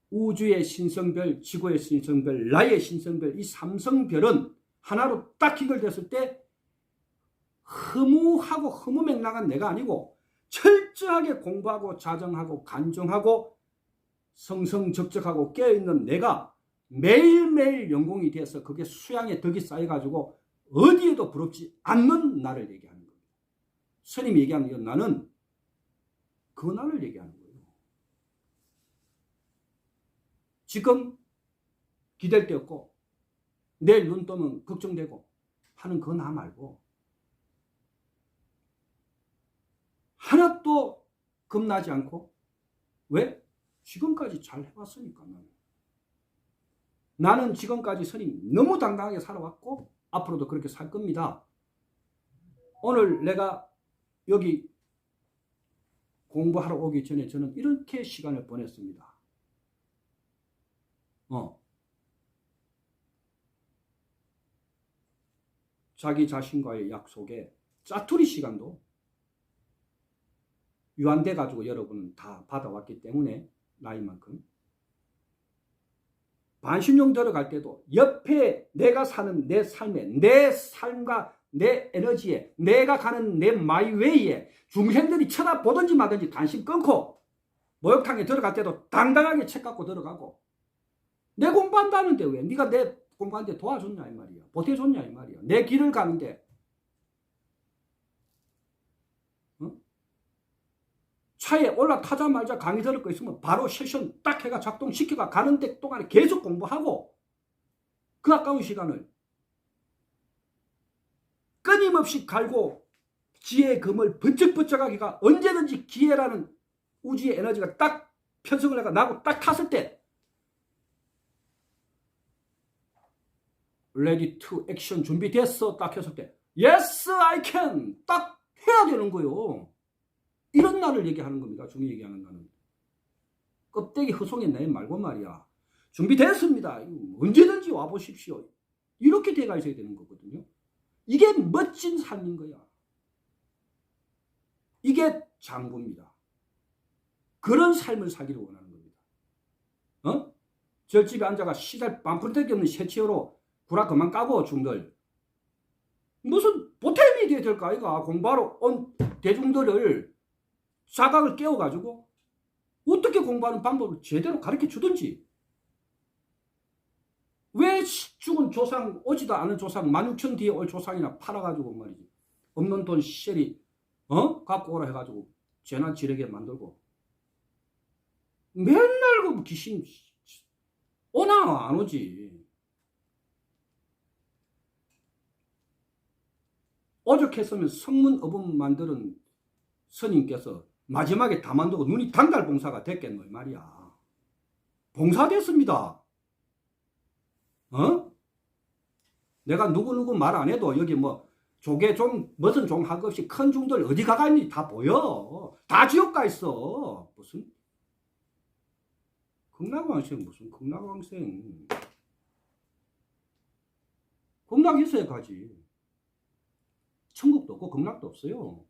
우주의 신성별, 지구의 신성별, 나의 신성별, 이 삼성별은 하나로 딱 연결됐을 때 허무하고 허무맹랑한 내가 아니고 철저하게 공부하고 자정하고 간종하고 성성적적하고 깨어있는 내가 매일매일 연공이 돼서 그게 수양의 덕이 쌓여가지고 어디에도 부럽지 않는 나를 얘기하는 겁니다. 스님이 얘기하는 건 나는 그 나를 얘기하는 거예요. 지금 기댈 데 없고 내일 눈 뜨면 걱정되고 하는 그 나 말고 하나도 겁나지 않고, 왜? 지금까지 잘 해왔으니까. 나는 지금까지 스님 너무 당당하게 살아왔고 앞으로도 그렇게 살 겁니다. 오늘 내가 여기 공부하러 오기 전에 저는 이렇게 시간을 보냈습니다. 자기 자신과의 약속에 짜투리 시간도 유한돼 가지고 여러분은 다 받아왔기 때문에 나이만큼 반신욕 들어갈 때도 옆에 내가 사는 내 삶에, 내 삶과 내 에너지에, 내가 가는 내 마이웨이에 중생들이 쳐다보든지 마든지 관심 끊고 목욕탕에 들어갈 때도 당당하게 책 갖고 들어가고, 내 공부한다는데 왜 네가 내 공부하는데 도와줬냐 이 말이야, 보태줬냐 이 말이야. 내 길을 가는데 차에 올라타자마자 강의 들을 거 있으면 바로 세션 딱 해가 작동시켜가 가는데 동안에 계속 공부하고, 그 아까운 시간을 끊임없이 갈고 지혜의 금을 번쩍번쩍하기가 언제든지 기회라는 우주의 에너지가 딱 편성을 해가 나고 딱 탔을 때 레디 투 액션 준비됐어 딱 했을 때 yes I can 딱 해야 되는 거예요. 이런 나를 얘기하는 겁니다. 중이 얘기하는 나는. 껍데기 허송의 내 말고 말이야. 준비됐습니다. 언제든지 와보십시오. 이렇게 돼가 있어야 되는 거거든요. 이게 멋진 삶인 거야. 이게 장부입니다. 그런 삶을 살기를 원하는 겁니다. 절집에 앉아가 시달 반푼대기 없는 새치어로 구라 그만 까고 중들. 무슨 보탬이 돼야 될까 아이가. 공부하러 온 대중들을 자각을 깨워가지고 어떻게 공부하는 방법을 제대로 가르쳐 주든지, 왜 죽은 조상, 오지도 않은 조상, 16,000 뒤에 올 조상이나 팔아가지고 말이지. 없는 돈 시절이, 갖고 오라 해가지고 재난 지르게 만들고. 맨날 그 귀신, 오나 안 오지. 오죽했으면 성문어분 만드는 스님께서 마지막에 다 만들고 눈이 단달봉사가 됐겠노 말이야. 봉사됐습니다. 내가 누구누구 말 안 해도 여기 뭐 조계 종 무슨 종 할 것 없이 큰 종들 어디 가갔니 다 보여. 다 지옥 가 있어. 무슨 극락왕생, 무슨 극락왕생. 극락 있어야 가지. 천국도 없고 극락도 없어요.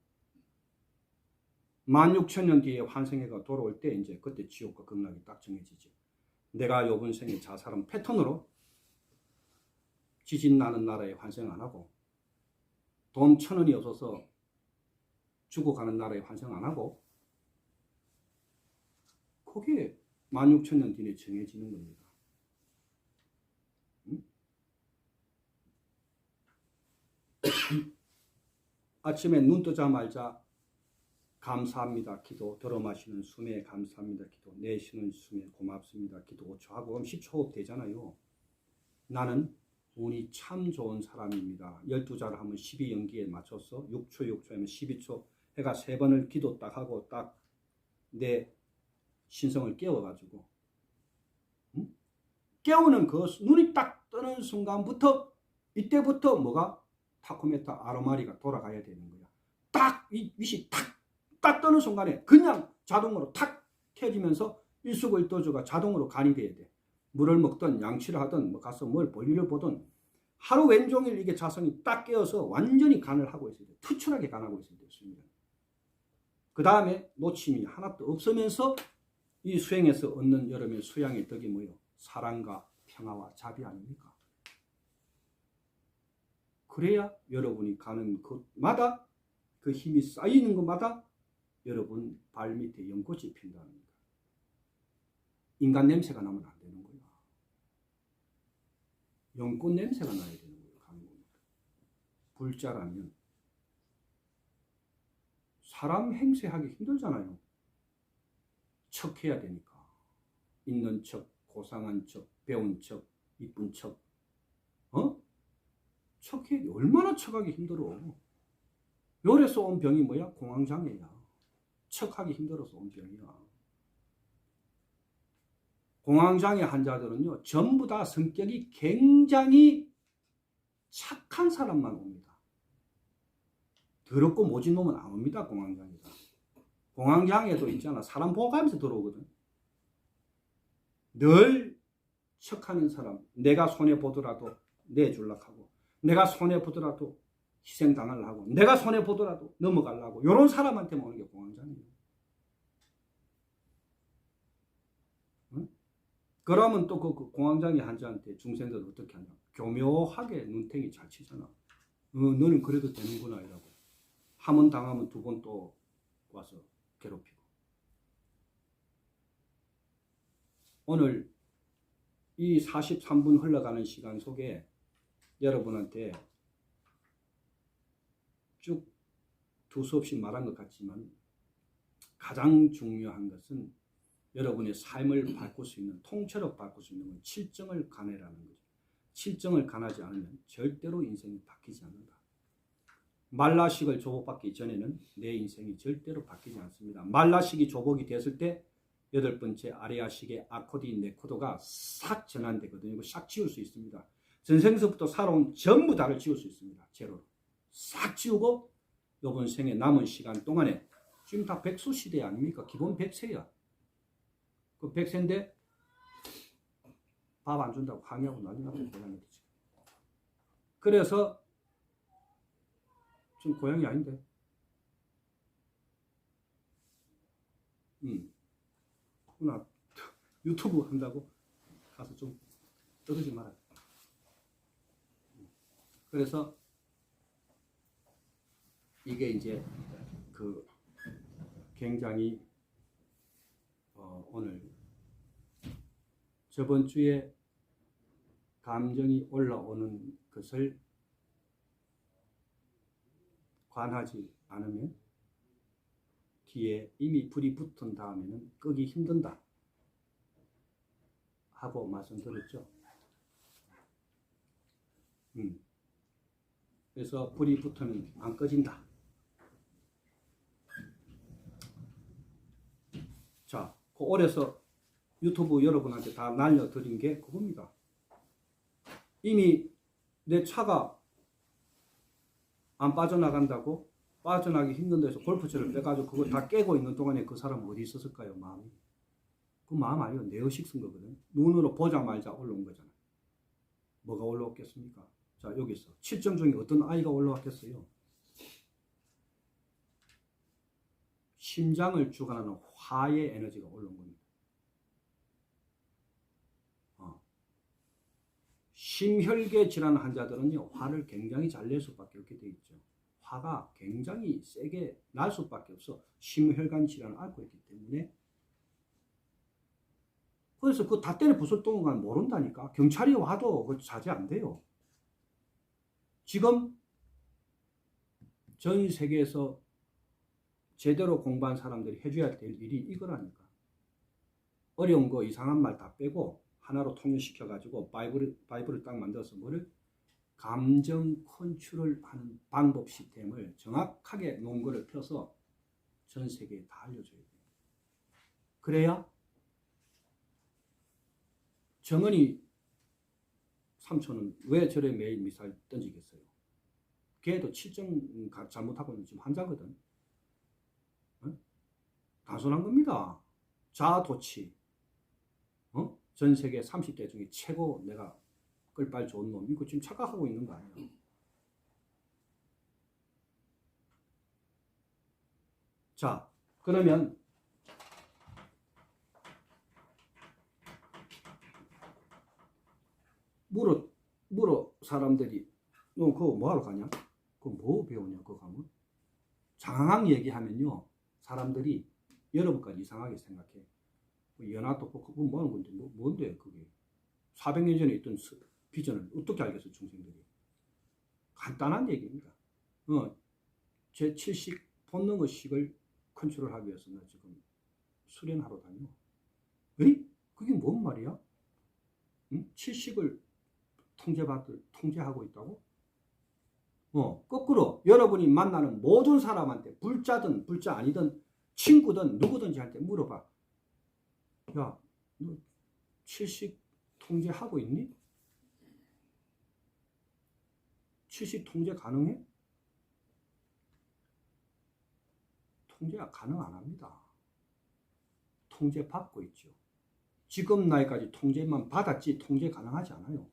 16,000년 뒤에 환생해가 돌아올 때 이제 그때 지옥과 극락이 딱 정해지죠. 내가 요번 생에 자살한 패턴으로 지진 나는 나라에 환생 안 하고, 돈 1,000원이 없어서 죽어가는 나라에 환생 안 하고, 그게 16,000년 뒤에 정해지는 겁니다. 아침에 눈 뜨자마자 감사합니다 기도, 들어 마시는 숨에 감사합니다 기도, 내쉬는 숨에 고맙습니다 기도 5초 하고 그럼 10초 호흡 되잖아요. 나는 운이 참 좋은 사람입니다. 12자를 하면 12연기에 맞춰서 6초 하면 12초 해가 3번을 기도 딱 하고 딱 내 신성을 깨워가지고, 깨우는 그 눈이 딱 뜨는 순간부터, 이때부터 뭐가 타코메타 아로마리가 돌아가야 되는 거야. 딱 이 빛이 딱 뜨는 순간에 그냥 자동으로 탁 켜지면서 일수일도주가 자동으로 간이 돼야 돼. 물을 먹든 양치를 하든 뭐 가서 뭘 볼일을 보든 하루 왼종일 이게 자성이 딱 깨어서 완전히 간을 하고 있어야 돼. 투철하게 간하고 있어야 됐습니다. 그 다음에 놓침이 하나도 없으면서 이 수행에서 얻는 여러분의 수양의 덕이 뭐예요? 사랑과 평화와 자비 아닙니까? 그래야 여러분이 가는 곳마다 그 힘이 쌓이는 것마다 여러분 발밑에 연꽃이 핀답니다. 인간 냄새가 나면 안 되는 거야. 연꽃 냄새가 나야 되는 거예요. 가는 겁니다. 불자라면 사람 행세하기 힘들잖아요. 척해야 되니까. 있는 척, 고상한 척, 배운 척, 이쁜 척. 척해 얼마나 척하기 힘들어. 요래서 온 병이 뭐야? 공황장애야. 척하기 힘들어서 온 병이야. 공황장애 환자들은요, 전부 다 성격이 굉장히 착한 사람만 옵니다. 더럽고 모진 놈은 안 옵니다. 공황장애가. 공황장애도 있잖아. 사람 보호하면서 들어오거든. 늘 척하는 사람, 내가 손해보더라도 내줄라고 하고, 내가 손해보더라도 희생당하려고 하고, 내가 손해보더라도 넘어가려고, 이런 사람한테만 오는 게 공황장애예요. 응? 그러면 또 그 공황장애 환자한테 중생들은 어떻게 하냐? 교묘하게 눈탱이 잘 치잖아. 너는 그래도 되는구나 이라고. 한 번 당하면 두 번 또 와서 괴롭히고. 오늘 이 43분 흘러가는 시간 속에 여러분한테 쭉 두서없이 말한 것 같지만 가장 중요한 것은 여러분의 삶을 바꿀 수 있는, 통째로 바꿀 수 있는 건 칠정을 가내라는 거죠. 칠정을 가하지 않으면 절대로 인생이 바뀌지 않는다. 말라식을 조복받기 전에는 내 인생이 절대로 바뀌지 않습니다. 말라식이 조복이 됐을 때 8번째 아레아식의 아코디 네코도가 싹 전환되거든요. 이거 싹 지울 수 있습니다. 전생서부터 살아온 전부 다를 지울 수 있습니다. 제로로. 싹 지우고 이번 생에 남은 시간 동안에 지금 다 백수 시대 아닙니까? 기본 100세야. 그 100세인데 밥 안 준다고 항의하고 난리 나고 고양이 되지. 그래서 지금 고양이 아닌데. 나 유튜브 한다고 가서 좀 떠들지 마라. 그래서 이게 이제 그 굉장히 오늘 저번 주에 감정이 올라오는 것을 관하지 않으면 뒤에 이미 불이 붙은 다음에는 끄기 힘든다 하고 말씀드렸죠. 그래서 불이 붙으면 안 꺼진다. 자, 그 올해서 유튜브 여러분한테 다 날려드린 게 그겁니다. 이미 내 차가 안 빠져나간다고 빠져나기 힘든 데서 골프채를 빼가지고 그걸 다 깨고 있는 동안에 그 사람은 어디 있었을까요? 마음이. 그 마음 아니고 내 의식 쓴 거거든. 눈으로 보자마자 올라온 거잖아. 뭐가 올라왔겠습니까? 자, 여기 있어. 7점 중에 어떤 아이가 올라왔겠어요? 심장을 주관하는 화의 에너지가 올라온 겁니다. 심혈계 질환 환자들은요, 화를 굉장히 잘 낼 수밖에 없게 되어 있죠. 화가 굉장히 세게 날 수밖에 없어. 심혈관 질환을 앓고 있기 때문에. 그래서 그 다 때려 부술 동안 모른다니까. 경찰이 와도 그 자제 안 돼요. 지금 전 세계에서 제대로 공부한 사람들이 해줘야 될 일이 이거라니까. 어려운 거 이상한 말 다 빼고 하나로 통일시켜가지고 바이블을 딱 만들어서 뭐를? 감정 컨트롤 하는 방법 시스템을 정확하게 논거를 펴서 전 세계에 다 알려줘야 돼요. 그래야 정은이 삼촌은 왜 저래 매일 미사일 던지겠어요? 걔도 7점 잘못하고 있는 지금 환자거든. 단순한 겁니다. 자아도취. 전 세계 30대 중에 최고 내가 끌빨 좋은 놈. 이거 지금 착각하고 있는 거 아니야. 자, 그러면 물어 사람들이 너 그거 뭐하러 가냐? 그거 뭐 배우냐? 그거 가면? 장황 얘기하면요. 사람들이 여러분까지 이상하게 생각해. 연하도 그거 뭐 하는 건데? 뭔데 그게? 400년 전에 있던 비전을 어떻게 알겠어, 중생들이? 간단한 얘기입니다. 제 7식 본능의식을 컨트롤하기 위해서 나 지금 수련하러 다녀. 에이? 그게 뭔 말이야? 응? 7식을 통제하고 있다고? 거꾸로 여러분이 만나는 모든 사람한테 불자든 불자 아니든 친구든 누구든지 할 때 물어봐. 야, 너 7식 통제하고 있니? 7식 통제 가능해? 통제가 가능 안 합니다. 통제 받고 있죠. 지금 나이까지 통제만 받았지 통제 가능하지 않아요.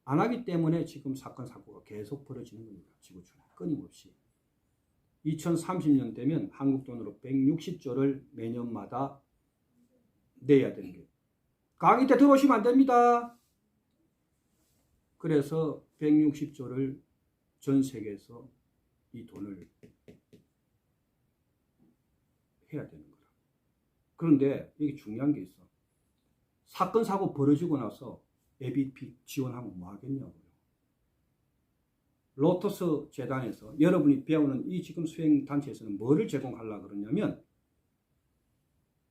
안 하기 때문에 지금 사건 사고가 계속 벌어지는 겁니다. 지구촌에 끊임없이. 2030년 되면 한국 돈으로 160조를 매년마다 내야 되는 게. 강의 때 들어오시면 안 됩니다. 그래서 160조를 전 세계에서 이 돈을 해야 되는 거라. 그런데 여기 중요한 게 있어. 사건 사고 벌어지고 나서 예비비 지원하면 뭐 하겠냐고요. 로터스 재단에서 여러분이 배우는 이 지금 수행단체에서는 뭐를 제공하려고 그러냐면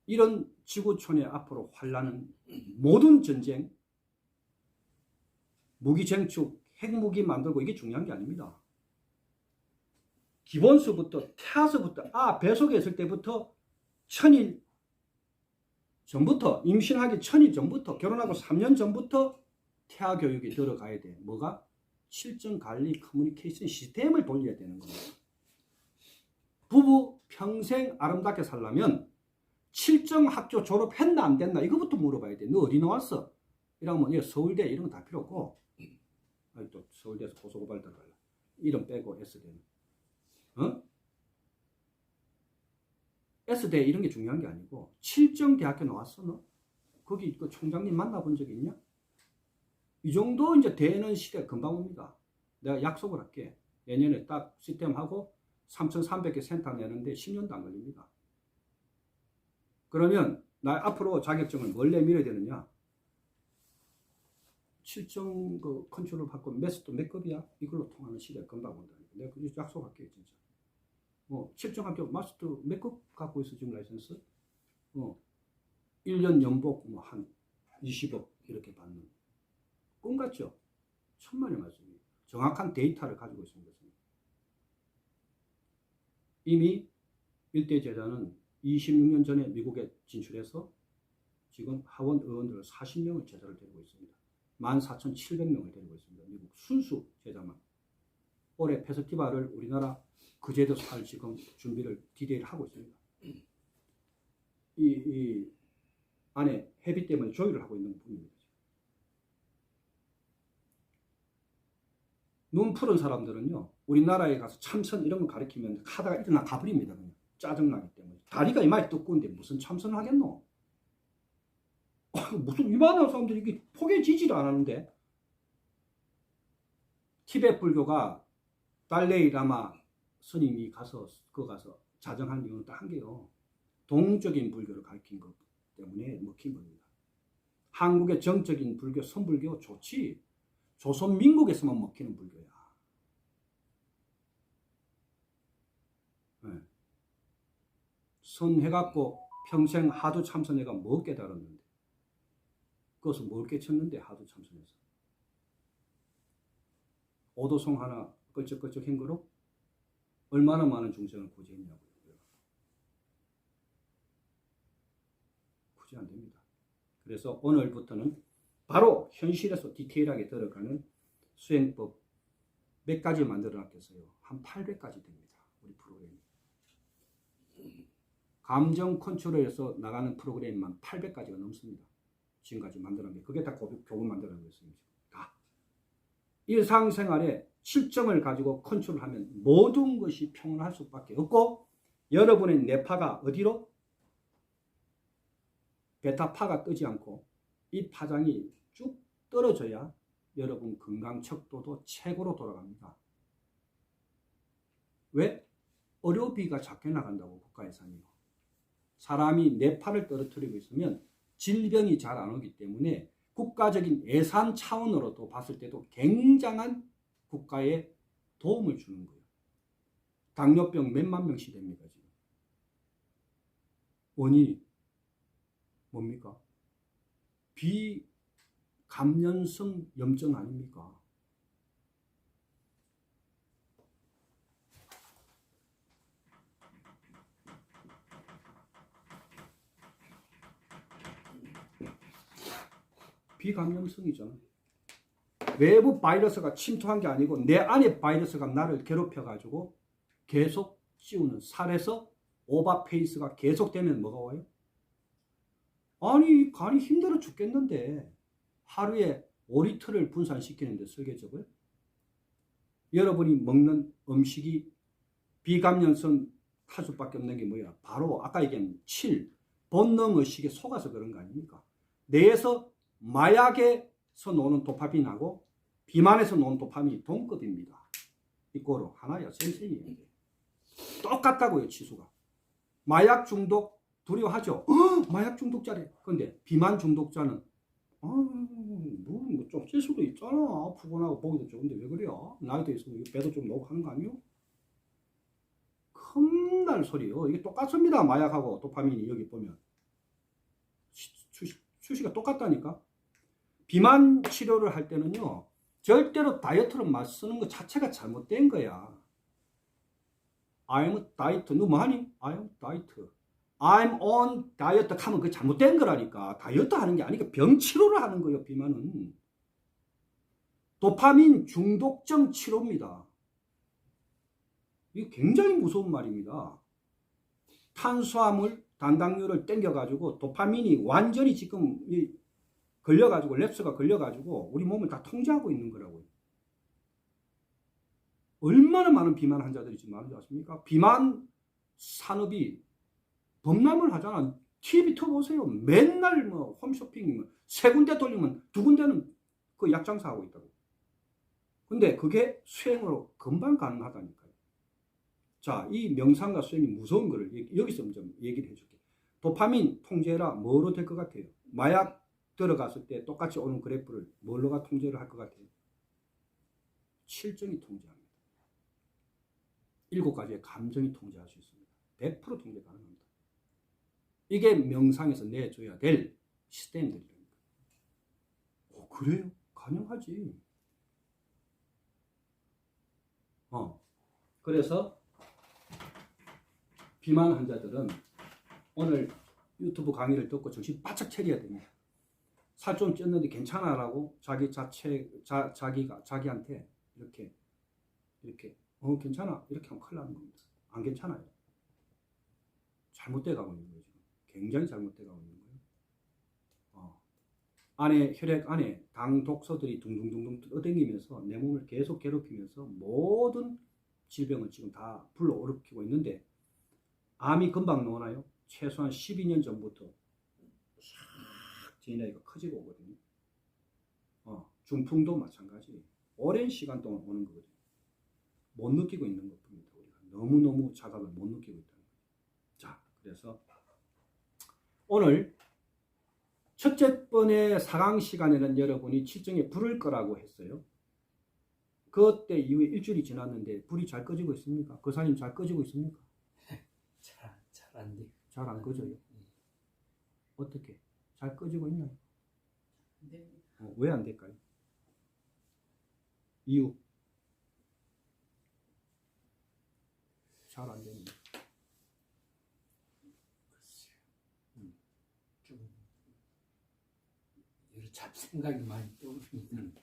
이런 지구촌에 앞으로 활나는 모든 전쟁, 무기 쟁축, 핵무기 만들고 이게 중요한 게 아닙니다. 기본서부터 태아서부터 뱃속에 있을 때부터 1000일 전부터 임신하기 1000일 전부터 결혼하고 3년 전부터 태아 교육이 들어가야 돼. 뭐가? 실전 관리 커뮤니케이션 시스템을 돌려야 되는 겁니다. 부부 평생 아름답게 살려면 7점 학교 졸업했나 안 됐나 이거부터 물어봐야 돼. 너 어디 나왔어? 이러면 서울대 이런 거 다 필요 없고 또 서울대에서 고소고발 들어갈라. 이름 빼고 S대는. S대 이런 게 중요한 게 아니고 7점 대학교 나왔어 너? 거기 그 총장님 만나본 적 있냐? 이 정도 이제 되는 시대 금방 옵니다. 내가 약속을 할게. 내년에 딱 시스템하고 3,300개 센터 내는데 10년도 안 걸립니다. 그러면 나 앞으로 자격증을 뭘 내밀어야 되느냐? 7점 그 컨트롤 받고 매스도 몇 급이야? 이걸로 통하는 시대가 금방 온다니까. 내가 그거 약속할게 진짜. 7점 합격 마스터 몇 급 갖고 있어 지금 라이선스? 1년 연봉 뭐 한 20억 이렇게 받는 꿈 같죠? 천만의 말씀이에요. 정확한 데이터를 가지고 있는 것입니다. 이미 일대 제자는 26년 전에 미국에 진출해서 지금 하원 의원들 40명을 제자를 데리고 있습니다. 14,700명을 데리고 있습니다. 미국 순수 제자만. 올해 페스티벌을 우리나라 그제도 살 지금 준비를 디데이를 하고 있습니다. 이 안에 회비 때문에 조율을 하고 있는 분입니다. 눈 푸른 사람들은요, 우리나라에 가서 참선 이런 거 가르치면 하다가 일어나 가버립니다. 그냥 짜증나기 때문에. 다리가 이마에 뜨거운데 무슨 참선을 하겠노? 무슨 이만한 사람들이 이게 포개지지를 안 하는데. 티베트 불교가 달레이 라마 스님이 가서 자정한 이유는 딱 한 개요. 동적인 불교를 가르친 것 때문에 먹힌 겁니다. 한국의 정적인 불교, 선불교 좋지. 조선민국에서만 먹히는 불교야. 네. 선해갖고 평생 하도 참선해가 뭐 깨달았는데. 그것을 뭘 깨쳤는데 하도 참선해서. 오도송 하나 끌적끌적한 거로 얼마나 많은 중생을 구제했냐고요. 굳이 안 됩니다. 그래서 오늘부터는 바로 현실에서 디테일하게 들어가는 수행법 몇 가지 만들어 놨겠어요. 한 800가지 됩니다. 우리 프로그램이. 감정 컨트롤에서 나가는 프로그램만 800가지가 넘습니다. 지금까지 만들어 놓은 게. 그게 다 교본 만들어 놓은 거였습니다. 다. 일상생활에 실정을 가지고 컨트롤하면 모든 것이 평온할 수밖에 없고, 여러분의 뇌파가 어디로? 베타파가 뜨지 않고 이 파장이 쭉 떨어져야 여러분 건강 척도도 최고로 돌아갑니다. 왜? 의료비가 작게 나간다고 국가 예산이요. 사람이 뇌파를 떨어뜨리고 있으면 질병이 잘 안 오기 때문에 국가적인 예산 차원으로도 봤을 때도 굉장한 국가에 도움을 주는 거예요. 당뇨병 몇만 명씩 됩니다, 지금. 원인이 뭡니까? 비감염성 염증 아닙니까? 비감염성이잖아. 외부 바이러스가 침투한 게 아니고 내 안에 바이러스가 나를 괴롭혀가지고 계속 씌우는 살에서 오바페이스가 계속되면 뭐가 와요? 아니 간이 힘들어 죽겠는데 하루에 5리터를 분산시키는데 설계적을 여러분이 먹는 음식이 비감염성 탈 수밖에 없는 게 뭐야? 바로 아까 얘기한 7 본능의식에 속아서 그런 거 아닙니까? 뇌에서 마약에서 노는 도파민하고 비만에서 노는 도파민이 동급입니다. 이거로 하나야. 쌤쌤이에요. 똑같다고요. 치수가. 마약 중독 두려워하죠. 마약 중독자래. 근데 비만 중독자는 뭐 좀 찔 수도 있잖아. 아프거나 보기도 좋은데 왜 그래요? 나이도 있으면 배도 좀 나오고 하는 거 아니요? 큰날 소리요. 이게 똑같습니다. 마약하고 도파민이 여기 보면 수시가 똑같다니까. 비만 치료를 할 때는요, 절대로 다이어트로 맞쓰는 것 자체가 잘못된 거야. I'm diet. 너 뭐하니? I'm diet. I'm on diet 하면 그게 잘못된 거라니까. 다이어트 하는 게 아니고 병 치료를 하는 거예요. 비만은. 도파민 중독성 치료입니다. 이게 굉장히 무서운 말입니다. 탄수화물, 단당류를 땡겨가지고 도파민이 완전히 지금 걸려가지고 랩스가 걸려가지고 우리 몸을 다 통제하고 있는 거라고요. 얼마나 많은 비만 환자들이 지금 많은지 아십니까? 비만 산업이 범람을 하잖아. TV 틀어보세요. 맨날 뭐 홈쇼핑 세 군데 돌리면 두 군데는 그 약장사하고 있다고. 근데 그게 수행으로 금방 가능하다니까요. 자, 이 명상과 수행이 무서운 거를 여기서 좀 얘기를 해줄게. 도파민 통제라 뭐로 될 것 같아요? 마약 들어갔을 때 똑같이 오는 그래프를 뭘로가 통제를 할 것 같아요? 칠정이 통제합니다. 7가지의 감정이 통제할 수 있습니다. 100% 통제 가능합니다. 이게 명상에서 내줘야 될 시스템들입니다. 그래요? 가능하지. 그래서 비만 환자들은 오늘 유튜브 강의를 듣고 정신 바짝 차려야 됩니다. 살 좀 쪘는데 괜찮아라고 자기한테 이렇게 괜찮아 이렇게 하면 큰일 나는 겁니다. 안 괜찮아요. 잘못돼 가고 있는 거예요. 지금 굉장히 잘못돼 가고 있는 거예요. 안에 혈액 안에 당 독소들이 둥둥둥둥 떠다니면서 내 몸을 계속 괴롭히면서 모든 질병을 지금 다 불러일으키고 있는데, 암이 금방 나오나요? 최소한 12년 전부터 싹 지나이가 커지고 오거든요. 중풍도 마찬가지. 오랜 시간 동안 오는 거거든요. 못 느끼고 있는 것뿐입니다. 우리가 너무너무 자각을 못 느끼고 있다는 거죠. 자, 그래서 오늘 첫째 번의 4강 시간에는 여러분이 칠정에 불을 끄라고 했어요. 그때 이후에 일주일이 지났는데 불이 잘 꺼지고 있습니까? 거사님 잘 꺼지고 있습니까? 잘 안 돼. 잘 안 꺼져요. 어떻게? 잘 꺼지고 있나요? 네. 왜 안 될까요? 이유? 잘 안 됩니다. 글쎄요. 좀 여러 잡생각이 많이 떠오릅니다.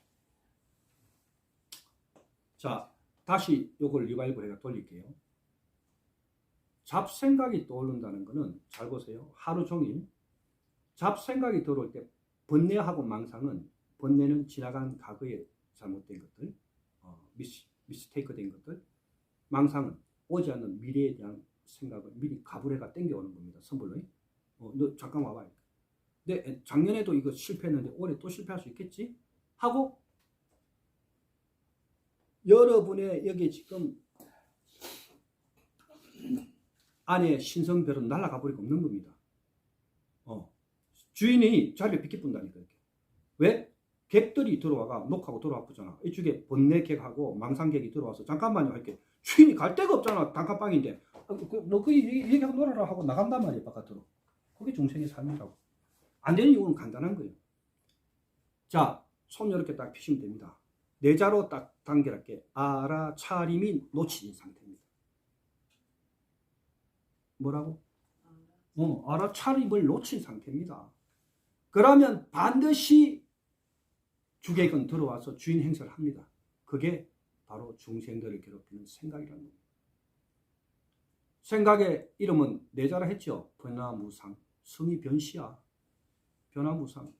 자, 다시 요걸 리바이벌 해가 돌릴게요. 잡생각이 떠오른다는 것은 잘 보세요. 하루 종일 잡생각이 들어올 때 번뇌하고 망상은, 번뇌는 지나간 과거에 잘못된 것들, 미스테이크 된 것들, 망상은 오지 않는 미래에 대한 생각을 미리 가불해가 땡겨오는 겁니다. 선불로. 너 잠깐 와봐. 근데 작년에도 이거 실패했는데 올해 또 실패할 수 있겠지? 하고 여러분의 여기 지금 안에 신성별은 날아가 버리고 없는 겁니다. 주인이 자리를 비켜본다니까. 이렇게. 왜? 객들이 들어와가 녹하고 들어와 보잖아. 이쪽에 번뇌객하고 망상객이 들어와서 잠깐만요 할게. 주인이 갈 데가 없잖아. 단칸방인데. 너 그 얘기하고 놀아라 하고 나간단 말이야 바깥으로. 그게 중생의 삶이라고. 안 되는 이유는 간단한 거예요. 자, 손 이렇게 딱 피시면 됩니다. 내자로 딱 단결할게. 알아차림이 놓친 상태입니다. 뭐라고? 알아차림을 놓친 상태입니다. 그러면 반드시 주객은 들어와서 주인 행세를 합니다. 그게 바로 중생들을 괴롭히는 생각이라는 겁니다. 생각의 이름은 내자라 했죠. 변화무상. 성이 변시야. 변화무상.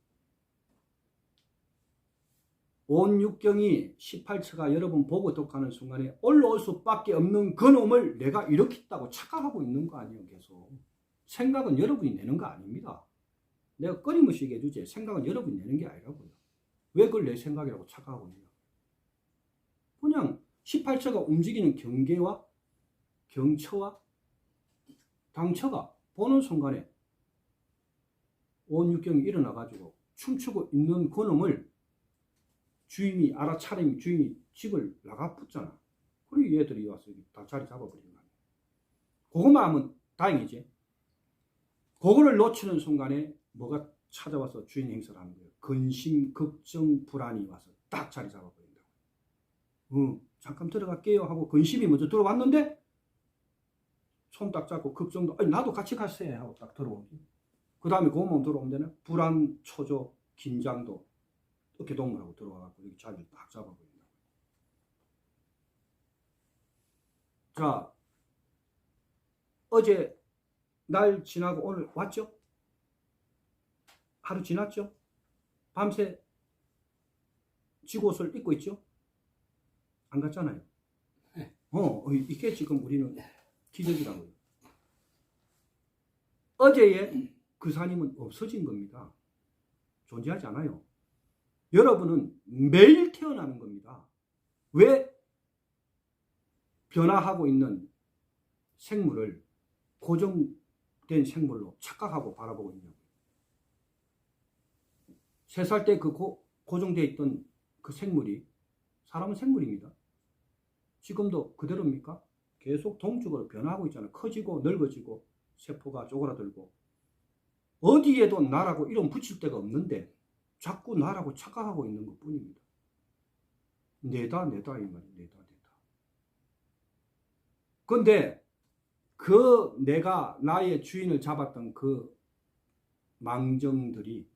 온 육경이 18처가 여러분 보고 독하는 순간에 올라올 수밖에 없는 그놈을 내가 일으켰다고 착각하고 있는 거 아니에요. 계속. 생각은 여러분이 내는 거 아닙니다. 내가 끊임없이 얘기해 주지. 생각은 여러분이 내는 게 아니라고요. 왜 그걸 내 생각이라고 착각하고 있냐. 그냥 18처가 움직이는 경계와 경처와 당처가 보는 순간에 온 육경이 일어나가지고 춤추고 있는 그놈을 주인이 알아차림이 주인이 집을 나가붙잖아. 그리고 얘들이 와서 다 자리 잡아버리는 거야. 그것만 하면 다행이지. 그거를 놓치는 순간에 뭐가 찾아와서 주인 행세를 하는 거예요. 근심, 걱정, 불안이 와서 딱 자리 잡아버린다고. 잠깐 들어갈게요 하고 근심이 먼저 들어왔는데 손 딱 잡고 걱정도 아니 나도 같이 갈세 하고 딱 들어오지. 그 다음에 그 몸 들어오면 불안, 초조, 긴장도 어깨 동무하고 들어와갖고 여기 자리를 딱 잡아버린다. 자, 어제 날 지나고 오늘 왔죠? 하루 지났죠? 밤새 지옷을 입고 있죠? 안 갔잖아요. 이게 지금 우리는 기적이라고요. 어제의 그 산임은 없어진 겁니다. 존재하지 않아요. 여러분은 매일 태어나는 겁니다. 왜 변화하고 있는 생물을 고정된 생물로 착각하고 바라보고 있냐고. 3살 때 그 고정되어 있던 그 생물이, 사람은 생물입니다. 지금도 그대로입니까? 계속 동적으로 변화하고 있잖아요. 커지고 넓어지고 세포가 쪼그라들고 어디에도 나라고 이름 붙일 데가 없는데 자꾸 나라고 착각하고 있는 것 뿐입니다. 내다 이 말이에요. 내다. 근데 그 내가 나의 주인을 잡았던 그 망정들이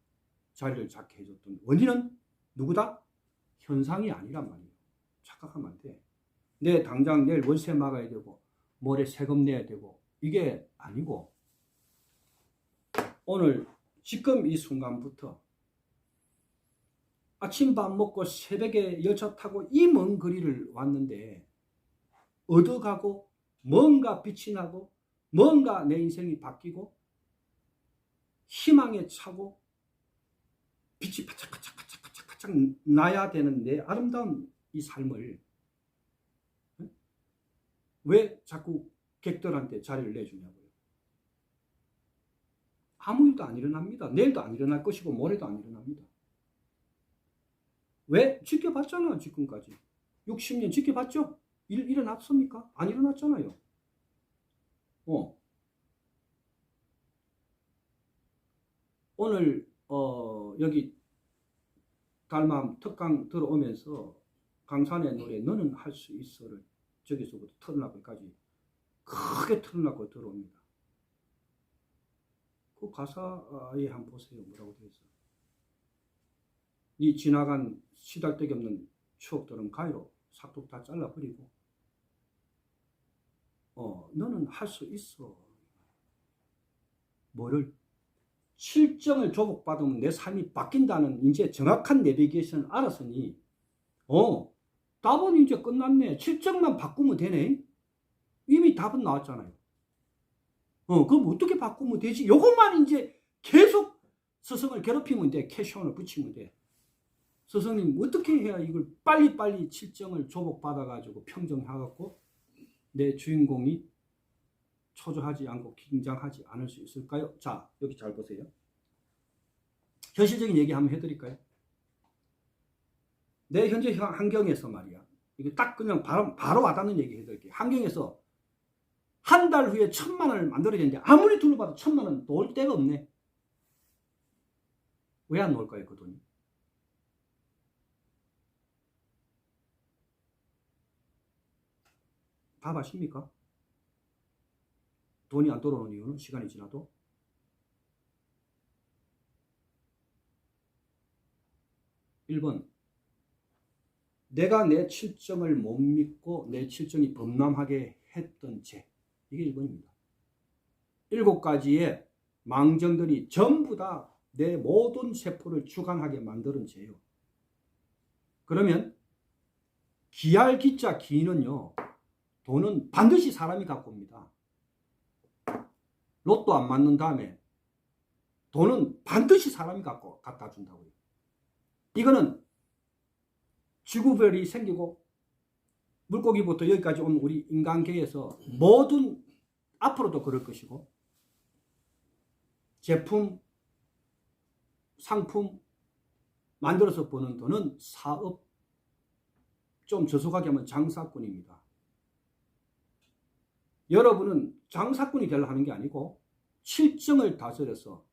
자리를 잡게 해줬던 원인은 누구다? 현상이 아니란 말이에요. 착각하면 안 돼. 내 당장 내일 월세 막아야 되고 모레 세금 내야 되고 이게 아니고 오늘 지금 이 순간부터 아침 밥 먹고 새벽에 열차 타고 이 먼 거리를 왔는데 얻어가고 뭔가 빛이 나고 뭔가 내 인생이 바뀌고 희망에 차고 빛이 바짝바짝 나야 되는 내 아름다운 이 삶을 왜 자꾸 객들한테 자리를 내주냐고요. 아무 일도 안 일어납니다. 내일도 안 일어날 것이고 모레도 안 일어납니다. 왜? 지켜봤잖아. 지금까지 60년 지켜봤죠? 일어났습니까? 안 일어났잖아요. 오늘 여기 달마음 특강 들어오면서 강산의 노래 너는 할 수 있어를 저기서부터 틀어놓고까지 크게 틀어놓고 들어옵니다. 그 가사에 한번 보세요. 뭐라고 되어 있어. 이 지나간 시달데기 없는 추억들은 가위로 싹둑 다 잘라버리고 너는 할 수 있어. 뭐를? 실정을 조복받으면 내 삶이 바뀐다는 이제 정확한 내비게이션을 알았으니 답은 이제 끝났네. 실정만 바꾸면 되네. 이미 답은 나왔잖아요. 그럼 어떻게 바꾸면 되지? 요것만 이제 계속 스승을 괴롭히면 돼. 캐시온을 붙이면 돼. 스승님 어떻게 해야 이걸 빨리빨리 실정을 조복받아가지고 평정해갖고 내 주인공이 초조하지 않고 긴장하지 않을 수 있을까요? 자, 여기 잘 보세요. 현실적인 얘기 한번 해드릴까요? 내 현재 환경에서 말이야. 이게 딱 그냥 바로 와닿는 얘기 해드릴게요. 환경에서 한 달 후에 1,000만 원을 만들어야 되는데 아무리 둘러봐도 1,000만 원 놓을 데가 없네. 왜 안 놓을까요, 그 돈이? 답 아십니까? 돈이 안 돌아오는 이유는 시간이 지나도 1번 내가 내 칠정을 못 믿고 내 칠정이 범람하게 했던 죄. 이게 1번입니다. 7가지의 망정들이 전부 다 내 모든 세포를 주관하게 만드는 죄요. 그러면 기할 기자 기는요. 돈은 반드시 사람이 갖고 옵니다. 로또 안 맞는 다음에 돈은 반드시 사람이 갖다 준다고요. 이거는 지구별이 생기고 물고기부터 여기까지 온 우리 인간계에서 모든 앞으로도 그럴 것이고 제품, 상품 만들어서 버는 돈은 사업, 좀 저속하게 하면 장사꾼입니다. 여러분은 장사꾼이 되려 하는 게 아니고 실정을 다스려서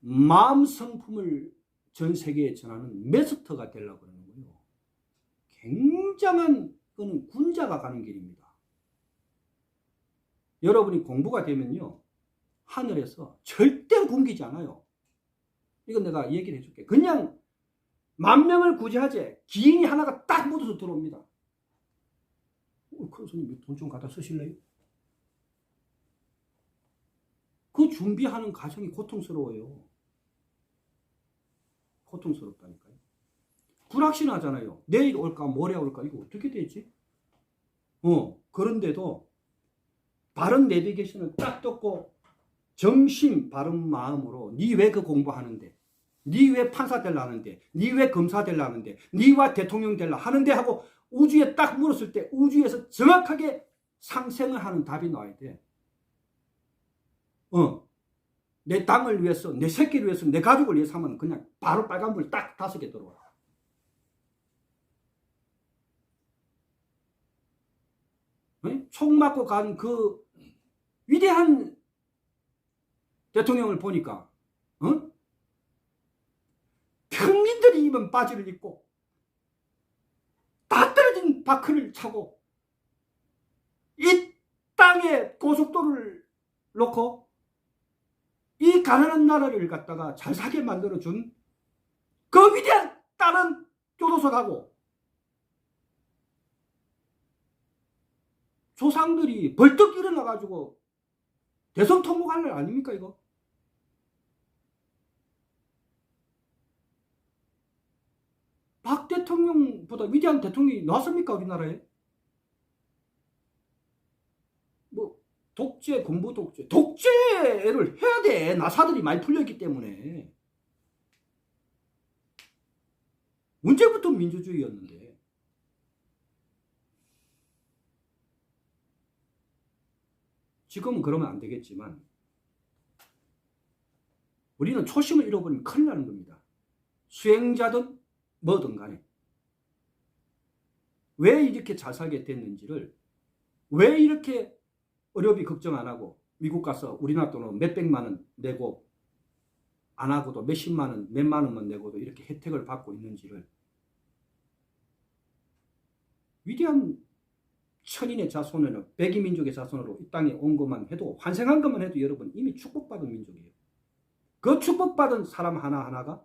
마음 성품을 전 세계에 전하는 메스터가 되려고 하는 거예요. 굉장한 그는 군자가 가는 길입니다. 여러분이 공부가 되면요. 하늘에서 절대로 굶기지 않아요. 이건 내가 얘기를 해줄게. 그냥 10,000명을 구제하지 기인이 하나가 딱 묻어서 들어옵니다. 큰 손님 돈 좀 갖다 쓰실래요? 그 준비하는 과정이 고통스러워요. 고통스럽다니까요. 불확실하잖아요. 내일 올까 모레 올까 이거 어떻게 되지? 그런데도 바른 내비게이션을 딱 떴고 정신 바른 마음으로 니 왜 그 공부하는데, 니 왜 판사 되려 하는데, 니 왜 검사 되려 하는데, 니와 대통령 되려 하는데 하고 우주에 딱 물었을 때 우주에서 정확하게 상생을 하는 답이 나와야 돼. 내 당을 위해서, 내 새끼를 위해서, 내 가족을 위해서 하면 그냥 바로 빨간불 딱 5개 들어와. 총 맞고 간 그 위대한 대통령을 보니까 평민들이 입은 바지를 입고 다 떨어진 바퀴를 차고 이 땅에 고속도로를 놓고 이 가난한 나라를 갖다가 잘 살게 만들어준 그 위대한 딸은 교도소 가고 조상들이 벌떡 일어나가지고 대성통곡할 날 아닙니까 이거? 박 대통령보다 위대한 대통령이 나왔습니까 우리나라에? 뭐 독재, 군부 독재, 독재를 해야 돼. 나사들이 많이 풀려있기 때문에. 언제부터 민주주의였는데. 지금은 그러면 안 되겠지만 우리는 초심을 잃어버리면 큰일 나는 겁니다. 수행자든 뭐든 간에. 왜 이렇게 잘 살게 됐는지를, 왜 이렇게 어렵이 걱정 안 하고 미국 가서 우리나라 돈으로 몇백만 원 내고 안 하고도 몇십만 원, 몇만 원만 내고도 이렇게 혜택을 받고 있는지를, 위대한 천인의 자손으로, 백이민족의 자손으로 이 땅에 온 것만 해도, 환생한 것만 해도 여러분 이미 축복받은 민족이에요. 그 축복받은 사람 하나하나가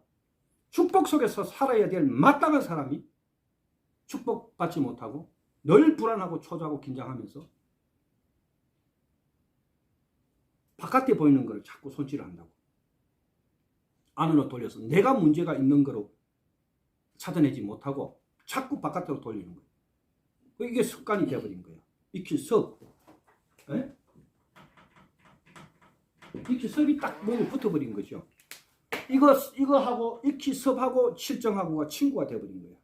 축복 속에서 살아야 될 마땅한 사람이 축복받지 못하고 늘 불안하고 초조하고 긴장하면서 바깥에 보이는 것을 자꾸 손질을 한다고. 안으로 돌려서 내가 문제가 있는 거로 찾아내지 못하고 자꾸 바깥으로 돌리는 거예요. 이게 습관이 되어버린 거예요. 익히 섭. 익히 섭이 딱 몸에 붙어버린 거죠. 이거 하고 익히 섭하고 칠정하고가 친구가 되어버린 거예요.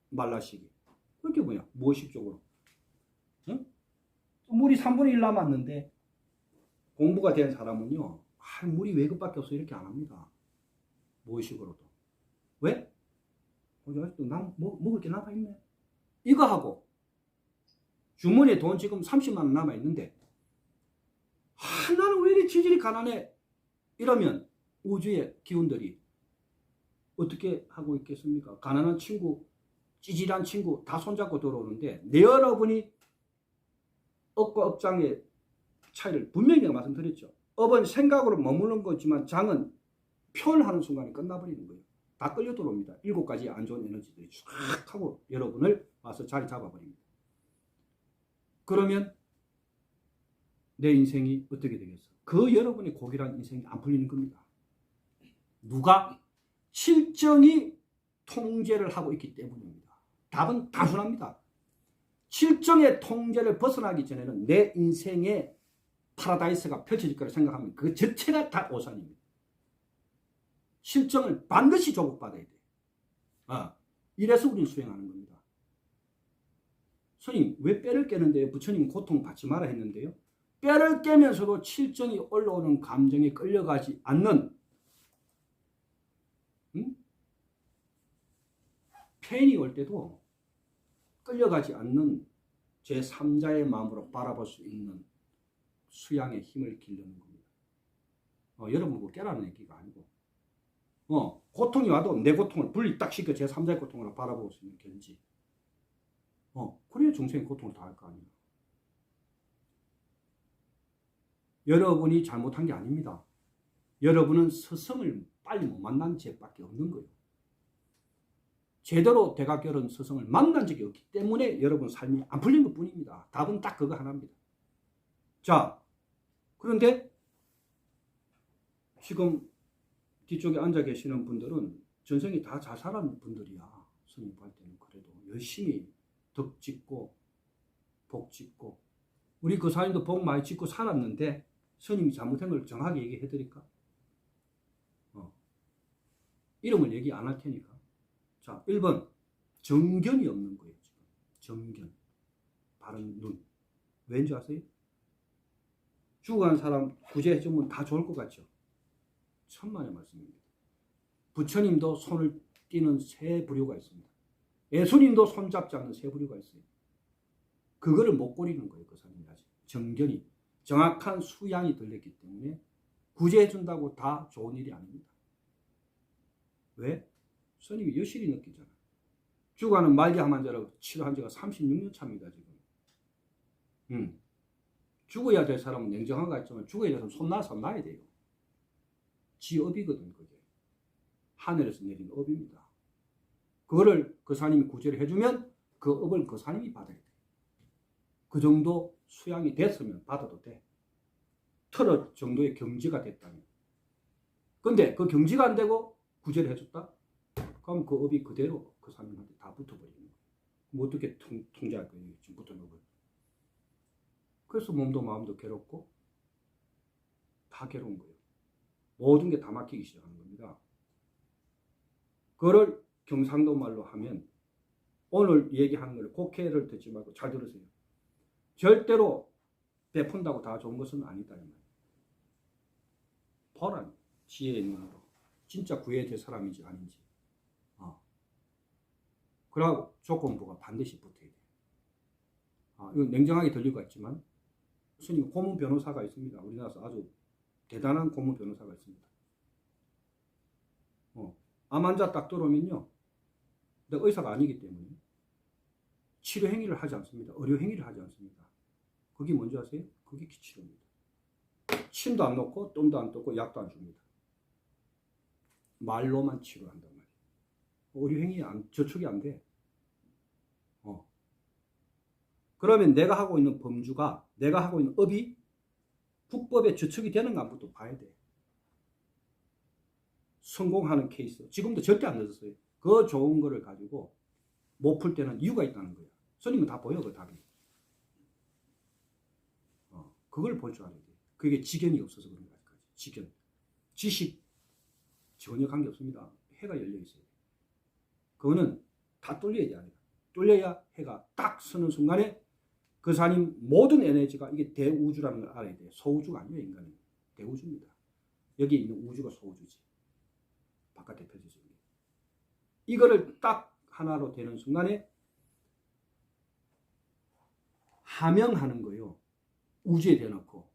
말라시기. 그게 뭐야? 무의식적으로. 물이 3분의 1 남았는데 공부가 된 사람은요, 물이 외급밖에 없어 이렇게 안 합니다. 무의식으로도. 왜? 아직도 먹을 게 남아있네. 이거 하고 주머니에 돈 지금 30만 원 남아있는데 나는 왜 이렇게 지질이 가난해? 이러면 우주의 기운들이 어떻게 하고 있겠습니까? 가난한 친구, 찌질한 친구 다 손잡고 들어오는데, 여러분이 업과 업장의 차이를 분명히 내가 말씀드렸죠. 업은 생각으로 머무는 거지만 장은 표현하는 순간에 끝나버리는 거예요. 다 끌려 들어옵니다. 7가지 안 좋은 에너지들이 쫙 하고 여러분을 와서 자리 잡아버립니다. 그러면 내 인생이 어떻게 되겠어? 그 여러분의 고귀한 인생이 안 풀리는 겁니다. 누가? 칠정이 통제를 하고 있기 때문입니다. 답은 단순합니다. 칠정의 통제를 벗어나기 전에는 내 인생의 파라다이스가 펼쳐질 거라 생각하면 그 자체가 다 오산입니다. 실정을 반드시 조국받아야 돼. 이래서 우리는 수행하는 겁니다. 스님, 왜 뼈를 깨는데요? 부처님 고통 받지 마라 했는데요. 뼈를 깨면서도 칠정이 올라오는 감정에 끌려가지 않는, 페인이 올 때도 끌려가지 않는 제3자의 마음으로 바라볼 수 있는 수양의 힘을 기르는 겁니다. 여러분 그거 깨라는 얘기가 아니고, 고통이 와도 내 고통을 분리 딱 시켜 제3자의 고통으로 바라볼 수 있는 견지. 그래야 중생의 고통을 다 할 거 아니에요. 여러분이 잘못한 게 아닙니다. 여러분은 스승을 빨리 못 만난 죄밖에 없는 거예요. 제대로 대각결은 스승을 만난 적이 없기 때문에 여러분 삶이 안 풀린 것 뿐입니다. 답은 딱 그거 하나입니다. 자, 그런데 지금 뒤쪽에 앉아 계시는 분들은 전생이 다 잘 살았는 분들이야. 스님 볼 때는 그래도 열심히 덕 짓고 복 짓고, 우리 그 사람도 복 많이 짓고 살았는데 스님이 잘못한 걸 정확하게 얘기해 드릴까? 이름을 얘기 안 할 테니까. 자, 1번 정견이 없는 거예요. 지금 정견, 바른 눈. 왠지 아세요? 죽어간 사람 구제해주면 다 좋을 것 같죠? 천만의 말씀입니다. 부처님도 손을 띄는 세 부류가 있습니다. 예수님도 손잡지 않는 세 부류가 있어요. 그거를 못 고리는 거예요. 그 사람이 아직 정견이 정확한 수양이 들렸기 때문에 구제해준다고 다 좋은 일이 아닙니다. 왜? 스님이 여실히 느끼잖아. 죽어가는 말기암 환자라고 치료한 지가 36년 차입니다. 지금. 죽어야 될 사람은 냉정한 거 있지만 죽어야 될 사람은 손 놔야 돼요. 지 업이거든 그게. 하늘에서 내린 업입니다. 그거를 그 사람이 구제를 해주면 그 업을 그 사람이 받아야 돼. 그 정도 수양이 됐으면 받아도 돼. 털어 정도의 경지가 됐다면. 근데 그 경지가 안 되고 구제를 해줬다? 그럼 그 업이 그대로 그 사람한테 다 붙어버리는 거예요. 그럼 어떻게 통제할 거예요? 지금 붙어놓은 걸. 그래서 몸도 마음도 괴롭고 다 괴로운 거예요. 모든 게 다 막히기 시작하는 겁니다. 그거를 경상도 말로 하면 오늘 얘기하는 걸 곡해를 듣지 말고 잘 들으세요. 절대로 베푼다고 다 좋은 것은 아니다. 보란 지혜의 눈으로 진짜 구해야 될 사람인지 아닌지. 그러고 조건부가 반드시 붙어야 돼. 이건 냉정하게 들릴 것 같지만 스님 고문 변호사가 있습니다. 우리나라에서 아주 대단한 고문 변호사가 있습니다. 암 환자 딱 들어오면요. 내가 의사가 아니기 때문에 치료 행위를 하지 않습니다. 의료 행위를 하지 않습니다. 그게 뭔지 아세요? 그게 기치료입니다. 침도 안 놓고 똥도 안 뜯고 약도 안 줍니다. 말로만 치료한단 말이에요. 의료 행위 저촉이 안 돼. 그러면 내가 하고 있는 범주가 내가 하고 있는 업이 국법에 저촉이 되는가부터 봐야 돼. 성공하는 케이스 지금도 절대 안 늦었어요. 그 좋은 거를 가지고 못 풀 때는 이유가 있다는 거야. 스님은 다 보여 그 답이. 그걸 볼 줄 알아야 돼. 그게 지견이 없어서 그런 거야. 지견. 지식 전혀 관계 없습니다. 해가 열려 있어요. 그거는 다 뚫려야 돼. 아니까. 뚫려야 해가 딱 서는 순간에 그 사람 모든 에너지가 이게 대우주라는 걸 알아야 돼. 소우주가 아니에요. 인간은. 대우주입니다. 여기 있는 우주가 소우주지. 바깥에 펼쳐져 있는. 이거를 딱 하나로 되는 순간에 하명하는 거예요. 우주에 대놓고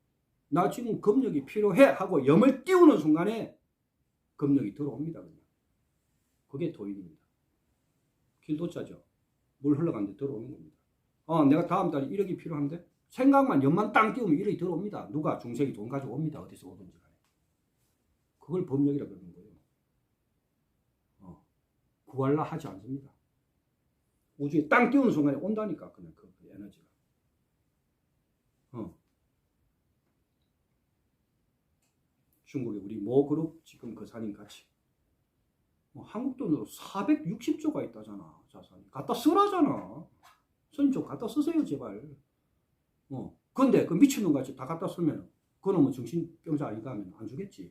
나 지금 겁력이 필요해 하고 염을 띄우는 순간에 겁력이 들어옵니다. 그냥. 그게 도인입니다. 길도자죠. 물 흘러가는데 들어오는 겁니다. 내가 다음 달에 1억이 필요한데 생각만 염만 땅 띄우면 1억이 들어옵니다. 누가 중생이 돈 가지고 옵니다. 어디서 오든지 간에. 그걸 법력이라고 그러는 거예요. 구할라 하지 않습니다. 우주에 땅 띄우는 순간에 온다니까 그냥 그 에너지가. 중국에 우리 모 그룹 지금 그 산인 같이 한국 돈으로 460조가 있다잖아. 자산이. 갖다 쓰라잖아. 스님 좀 갖다 쓰세요 제발. 근데 그 미친놈 같이 다 갖다 쓰면 그놈은 정신병자 아닌가 하면 안 주겠지.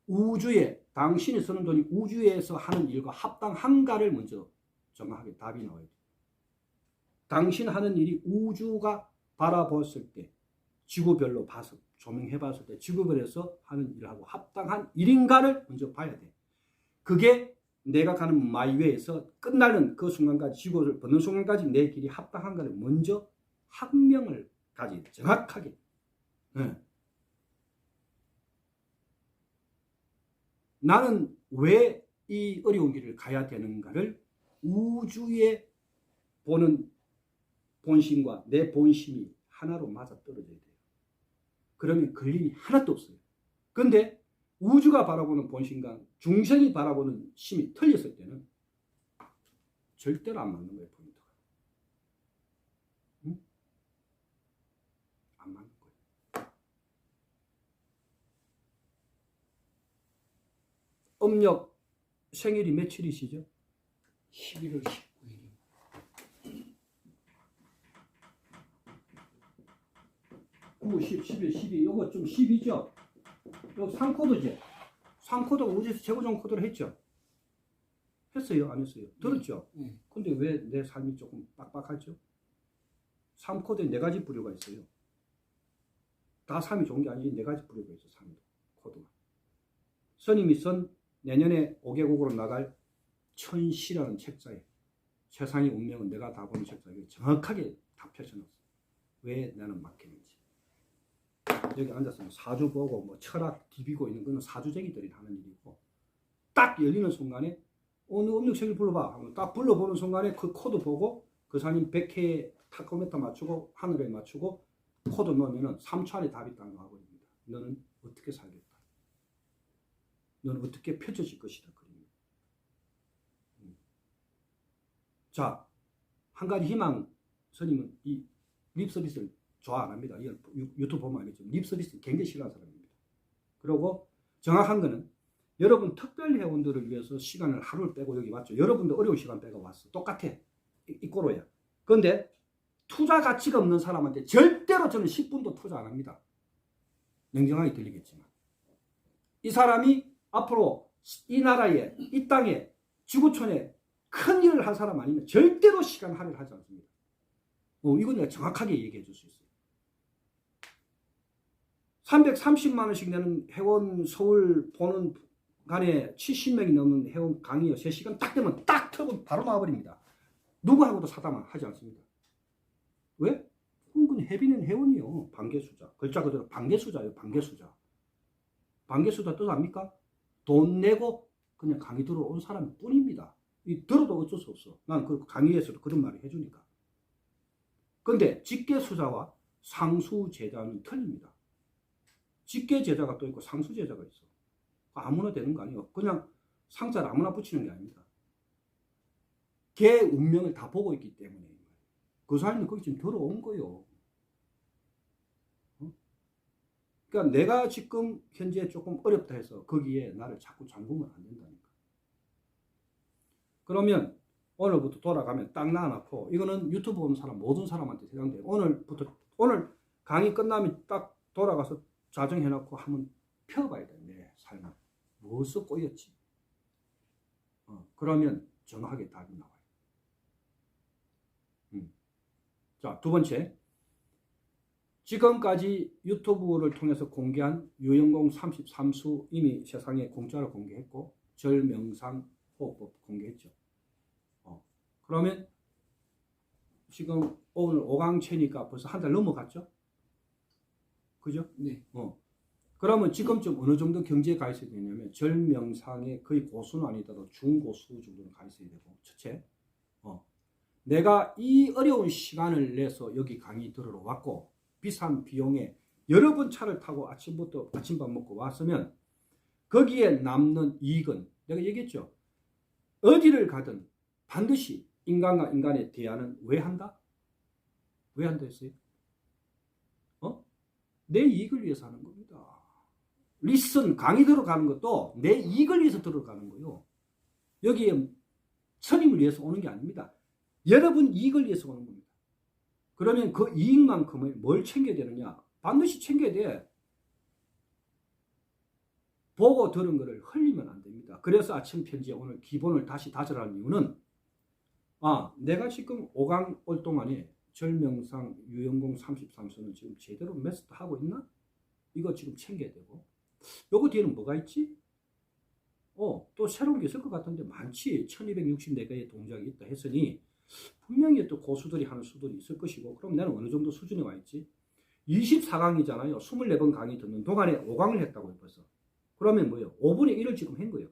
우주에 당신이 쓰는 돈이 우주에서 하는 일과 합당한가를 먼저 정확하게 답이 나와야 돼. 당신 하는 일이 우주가 바라봤을 때 지구별로 봐서 조명해 봤을 때 지구별에서 하는 일하고 합당한 일인가를 먼저 봐야 돼. 그게 내가 가는 마이웨이에서 끝나는 그 순간까지 지구를 벗는 순간까지 내 길이 합당한가를 먼저 학명을 가지 정확하게. 나는 왜 이 어려운 길을 가야 되는가를 우주에 보는 본심과 내 본심이 하나로 맞아 떨어져야 돼요. 그러면 걸림이 하나도 없어요. 근데 우주가 바라보는 본심과 중생이 바라보는 심이 틀렸을 때는 절대로 안 맞는 거예요. 포인트가. 응? 안 맞는 거예요. 음력 생일이 며칠이시죠? 11월 19일입니다. 9, 10, 11, 12 이거 좀 10이죠? 이거 3코드지? 3코드가 우주에서 최고 좋은 코드를 했죠? 했어요? 안 했어요? 들었죠? 근데 왜 내 삶이 조금 빡빡하죠? 3코드에 4가지 부류가 있어요. 다 3이 좋은 게 아니지. 4가지 부류가 있어. 3도 코드가. 스님이 쓴 내년에 5개국으로 나갈 천시라는 책자에 세상의 운명은 내가 다 보는 책자에 정확하게 다 펼쳐놨어. 왜 나는 막히는지. 여기 앉아서 사주 보고 뭐 철학 디비고 있는 거는 사주쟁이들이 하는 일이고, 딱 열리는 순간에 어느 음력책을 불러봐 하면 딱 불러보는 순간에 그 코드 보고 그 사님 100회 타코메타 맞추고 하늘에 맞추고 코드 넣으면 3초 안에 답이 딱 나와버립니다. 너는 어떻게 살겠다. 너는 어떻게 펼쳐질 것이다. 그립니다. 자, 한 가지 희망. 스님은 이 립서비스를 좋아 안 합니다. 유튜브 보면 알겠지만 립서비스 굉장히 싫어하는 사람입니다. 그리고 정확한 거는 여러분 특별 회원들을 위해서 시간을 하루를 빼고 여기 왔죠. 여러분도 어려운 시간 빼고 왔어. 똑같아. 이 꼴로야. 그런데 투자 가치가 없는 사람한테 절대로 저는 10분도 투자 안 합니다. 냉정하게 들리겠지만. 이 사람이 앞으로 이 나라에, 이 땅에, 지구촌에 큰 일을 한 사람 아니면 절대로 시간 할애를 하지 않습니다. 이건 내가 정확하게 얘기해 줄 수 있어요. 330만 원씩 내는 회원 서울 보는 간에 70명이 넘는 회원 강의요. 3시간 딱 되면 딱 틀고 바로 나와버립니다. 누구하고도 사담 하지 않습니다. 왜? 그건 해비는 회원이요. 반개수자. 글자 그대로 반개수자예요. 반개수자. 반개수자 뜻 압니까? 돈 내고 그냥 강의 들어온 사람 뿐입니다. 들어도 어쩔 수 없어. 난 그 강의에서도 그런 말을 해주니까. 근데 직계수자와 상수제자는 틀립니다. 직계제자가 또 있고 상수제자가 있어. 아무나 되는 거 아니에요. 그냥 상자를 아무나 붙이는 게 아닙니다. 걔 운명을 다 보고 있기 때문에 그 사람은 거기 지금 들어온 거예요. 그러니까 내가 지금 현재 조금 어렵다 해서 거기에 나를 자꾸 잠그면 안 된다니까. 그러면 오늘부터 돌아가면 딱 나눠놓고, 이거는 유튜브 보는 사람 모든 사람한테 해당돼요. 오늘 강의 끝나면 딱 돌아가서 자정해놓고 한번 펴봐야 돼. 내 삶을 무엇을 꼬였지. 그러면 정확하게 답이 나와요. 자, 두 번째, 지금까지 유튜브를 통해서 공개한 유영공 33수 이미 세상에 공짜로 공개했고, 절명상 호흡법 공개했죠. 그러면 지금 오늘 5강체니까 벌써 한 달 넘어갔죠? 그죠? 네. 그러면 지금쯤 어느 정도 경지에 가 있어야 되냐면 절명상의 거의 고수는 아니더라도 중고수 정도는 가 있어야 되고, 첫째, 내가 이 어려운 시간을 내서 여기 강의 들으러 왔고 비싼 비용에 여러 번 차를 타고 아침부터 아침밥 먹고 왔으면 거기에 남는 이익은 내가 얘기했죠. 어디를 가든 반드시 인간과 인간의 대화는 왜 한다? 왜 한다 했어요? 내 이익을 위해서 하는 겁니다. 리슨 강의 들어가는 것도 내 이익을 위해서 들어가는 거예요. 여기에 스님을 위해서 오는 게 아닙니다. 여러분 이익을 위해서 오는 겁니다. 그러면 그 이익만큼을 뭘 챙겨야 되느냐? 반드시 챙겨야 돼. 보고 들은 거를 흘리면 안 됩니다. 그래서 아침 편지에 오늘 기본을 다시 다져라는 이유는, 내가 지금 5강 올 동안에 절명상 유영공 33수는 지금 제대로 마스터하고 있나? 이거 지금 챙겨야 되고, 요거 뒤에는 뭐가 있지? 또 새로운 게 있을 것 같은데 많지. 1264개의 동작이 있다 했으니 분명히 또 고수들이 하는 수들이 있을 것이고, 그럼 나는 어느 정도 수준에 와 있지? 24강이잖아요. 24번 강의 듣는 동안에 5강을 했다고요, 벌써. 그러면 뭐예요? 5분의 1을 지금 한 거예요.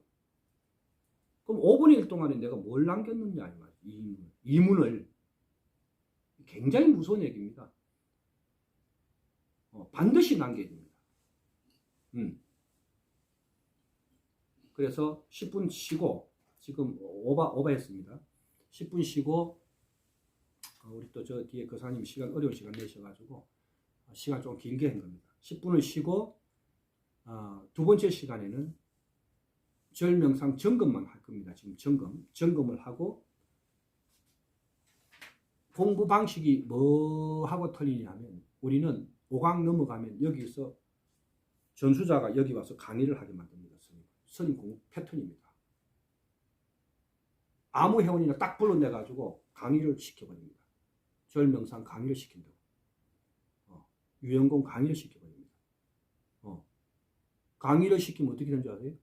그럼 5분의 1 동안에 내가 뭘 남겼느냐, 이 말이에요. 이문을. 굉장히 무서운 얘기입니다. 반드시 남겨야 됩니다. 그래서 10분 쉬고, 지금 오버했습니다. 10분 쉬고, 우리 또 저 뒤에 그 사장님이 어려운 시간 내셔가지고, 시간 좀 길게 한 겁니다. 10분을 쉬고, 두 번째 시간에는 절명상 점검만 할 겁니다. 지금 점검을 하고, 공부 방식이 뭐 하고 틀리냐면, 우리는 5강 넘어가면 여기서 전수자가 여기 와서 강의를 하게 만듭니다. 스님 공부 패턴입니다. 아무 회원이나 딱 불러내가지고 강의를 시켜버립니다. 절명상 강의를 시킨다고. 유영공 강의를 시켜버립니다. 강의를 시키면 어떻게 되는 줄 아세요?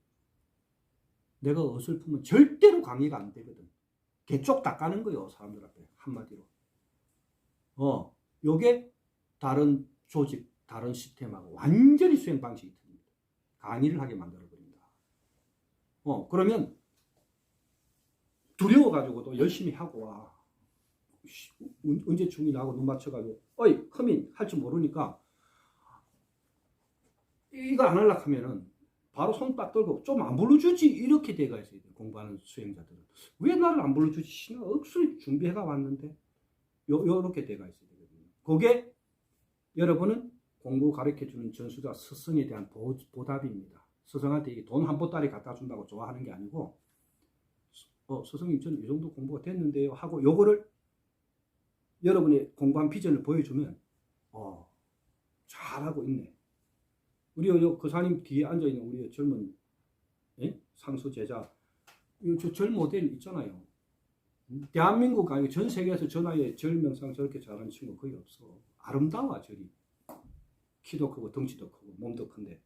내가 어설프면 절대로 강의가 안 되거든. 개쪽 닦아는 거예요, 사람들 앞에. 한마디로. 요게 다른 조직, 다른 시스템하고 완전히 수행 방식이 틀립니다. 강의를 하게 만들어버린다. 그러면 두려워가지고도 열심히 하고 와. 언제 중이 나고 눈 맞춰가지고, 어이, 커민, 할 줄 모르니까, 이걸 안 하려고 하면은, 바로 손 딱 들고, 좀 안 불러주지, 이렇게 돼가 있어야 돼, 공부하는 수행자들은. 왜 나를 안 불러주지? 신가 억수로 준비해가 왔는데, 요렇게 돼가 있어야 되거든요. 그게, 여러분은 공부 가르쳐주는 전수자 스승에 대한 보답입니다. 스승한테 이게 돈 한 보따리 갖다 준다고 좋아하는 게 아니고, 스승님, 저는 이 정도 공부가 됐는데요. 하고, 요거를 여러분의 공부한 비전을 보여주면, 잘하고 있네. 우리 거사님 뒤에 앉아있는 우리 젊은 상수 제자, 절 모델 있잖아요. 대한민국 아니고 전 세계에서 저 나이에 절 명상 저렇게 잘하는 친구 거의 없어. 아름다워, 절이. 키도 크고 덩치도 크고 몸도 큰데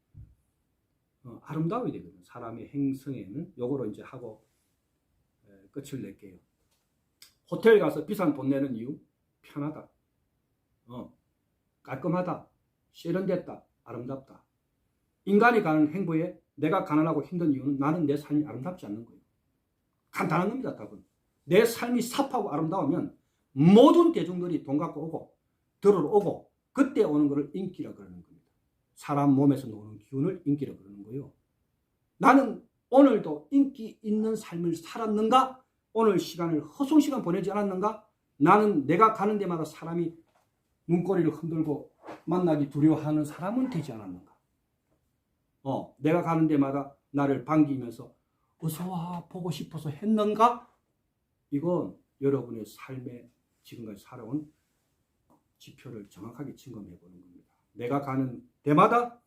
아름다워야 되거든. 사람의 행성에는 요거로 이제 하고 끝을 낼게요. 호텔 가서 비싼 돈 내는 이유? 편하다. 깔끔하다. 세련됐다. 아름답다. 인간이 가는 행보에 내가 가난하고 힘든 이유는 나는 내 삶이 아름답지 않는 거예요. 간단한 겁니다, 답은. 내 삶이 삽하고 아름다우면 모든 대중들이 돈 갖고 오고 들어오고 그때 오는 것을 인기라 그러는 겁니다. 사람 몸에서 노는 기운을 인기라 그러는 거예요. 나는 오늘도 인기 있는 삶을 살았는가? 오늘 시간을 허송 시간 보내지 않았는가? 나는 내가 가는 데마다 사람이 눈꼬리를 흔들고 만나기 두려워하는 사람은 되지 않았는가? 내가 가는 데마다 나를 반기면서 어서와 보고 싶어서 했는가? 이건 여러분의 삶에 지금까지 살아온 지표를 정확하게 점검해 보는 겁니다. 내가 가는 데마다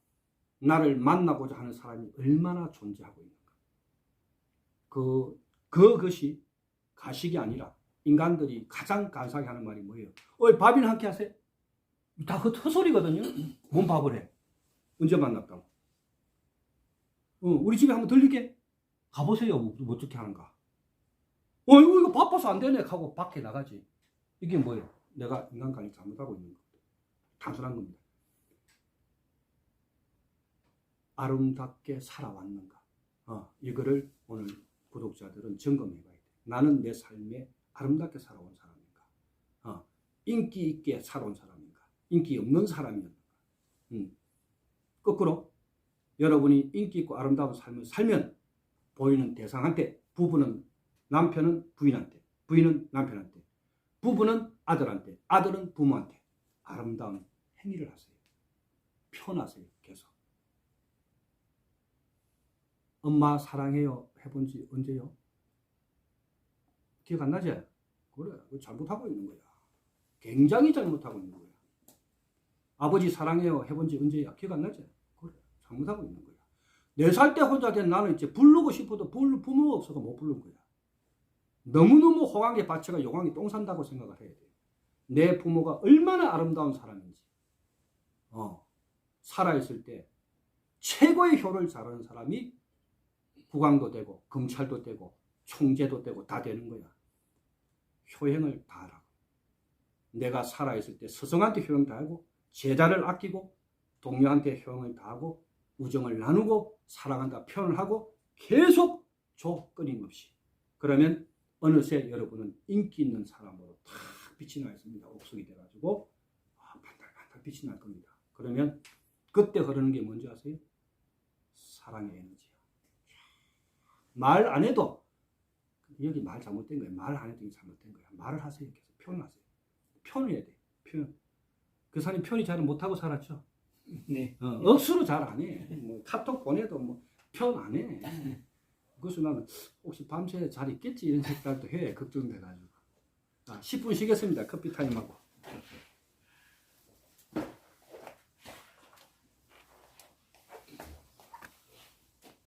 나를 만나고자 하는 사람이 얼마나 존재하고 있는가? 그것이 가식이 아니라 인간들이 가장 간사하게 하는 말이 뭐예요? 밥이나 함께 하세요? 다 헛소리거든요. 뭔 밥을 해? 언제 만났다고? 우리 집에 한번 들리게? 가보세요. 뭐 어떻게 하는가? 이거 바빠서 안 되네 하고 밖에 나가지. 이게 뭐예요? 내가 인간관리 잘못하고 있는 겁니다. 단순한 겁니다. 아름답게 살아왔는가? 이거를 오늘 구독자들은 점검해 봐야 돼. 나는 내 삶에 아름답게 살아온 사람인가? 인기 있게 살아온 사람인가? 인기 없는 사람이었는가? 거꾸로 여러분이 인기 있고 아름다운 삶을 살면 보이는 대상한테, 부부는 남편은 부인한테, 부인은 남편한테, 부부는 아들한테, 아들은 부모한테 아름다운 행위를 하세요. 표현하세요. 계속. 엄마 사랑해요 해본 지 언제요? 기억 안 나지? 그래, 잘못하고 있는 거야. 굉장히 잘못하고 있는 거야. 아버지 사랑해요 해본 지 언제야? 기억 안 나지? 그래, 잘못하고 있는 거야. 4살 때 혼자 된 나는 이제 부르고 싶어도 부모가 없어서 못 부른 거야. 너무너무 호강에 받쳐가 요강이 똥 산다고 생각을 해야 돼요. 내 부모가 얼마나 아름다운 사람인지. 살아있을 때 최고의 효를 잘하는 사람이 국왕도 되고 검찰도 되고 총재도 되고 다 되는 거야. 효행을 다 하라고. 내가 살아있을 때 스승한테 효행 다 하고 제자를 아끼고 동료한테 효행을 다 하고 우정을 나누고 사랑한다 표현을 하고 계속 줘 끊임없이. 그러면 어느새 여러분은 인기 있는 사람으로 탁 빛이 나 있습니다. 옥석이 돼가지고 반달반달 빛이 날 겁니다. 그러면 그때 흐르는 게 뭔지 아세요? 사랑의 에너지야. 말 안 해도 여기 말 잘못된 거야. 말 안 해도 잘못된 거야. 말을 하세요. 계속 표현하세요. 표현해야 돼. 표현. 그 사람이 표현이 잘 못하고 살았죠. 네. 억수로 잘 안 해. 뭐 카톡 보내도 뭐 표현 안 해. 그래서 나는 혹시 밤새 잘 있겠지 이런 생각도 해. 걱정돼가지고. 10분 쉬겠습니다. 커피 타임하고.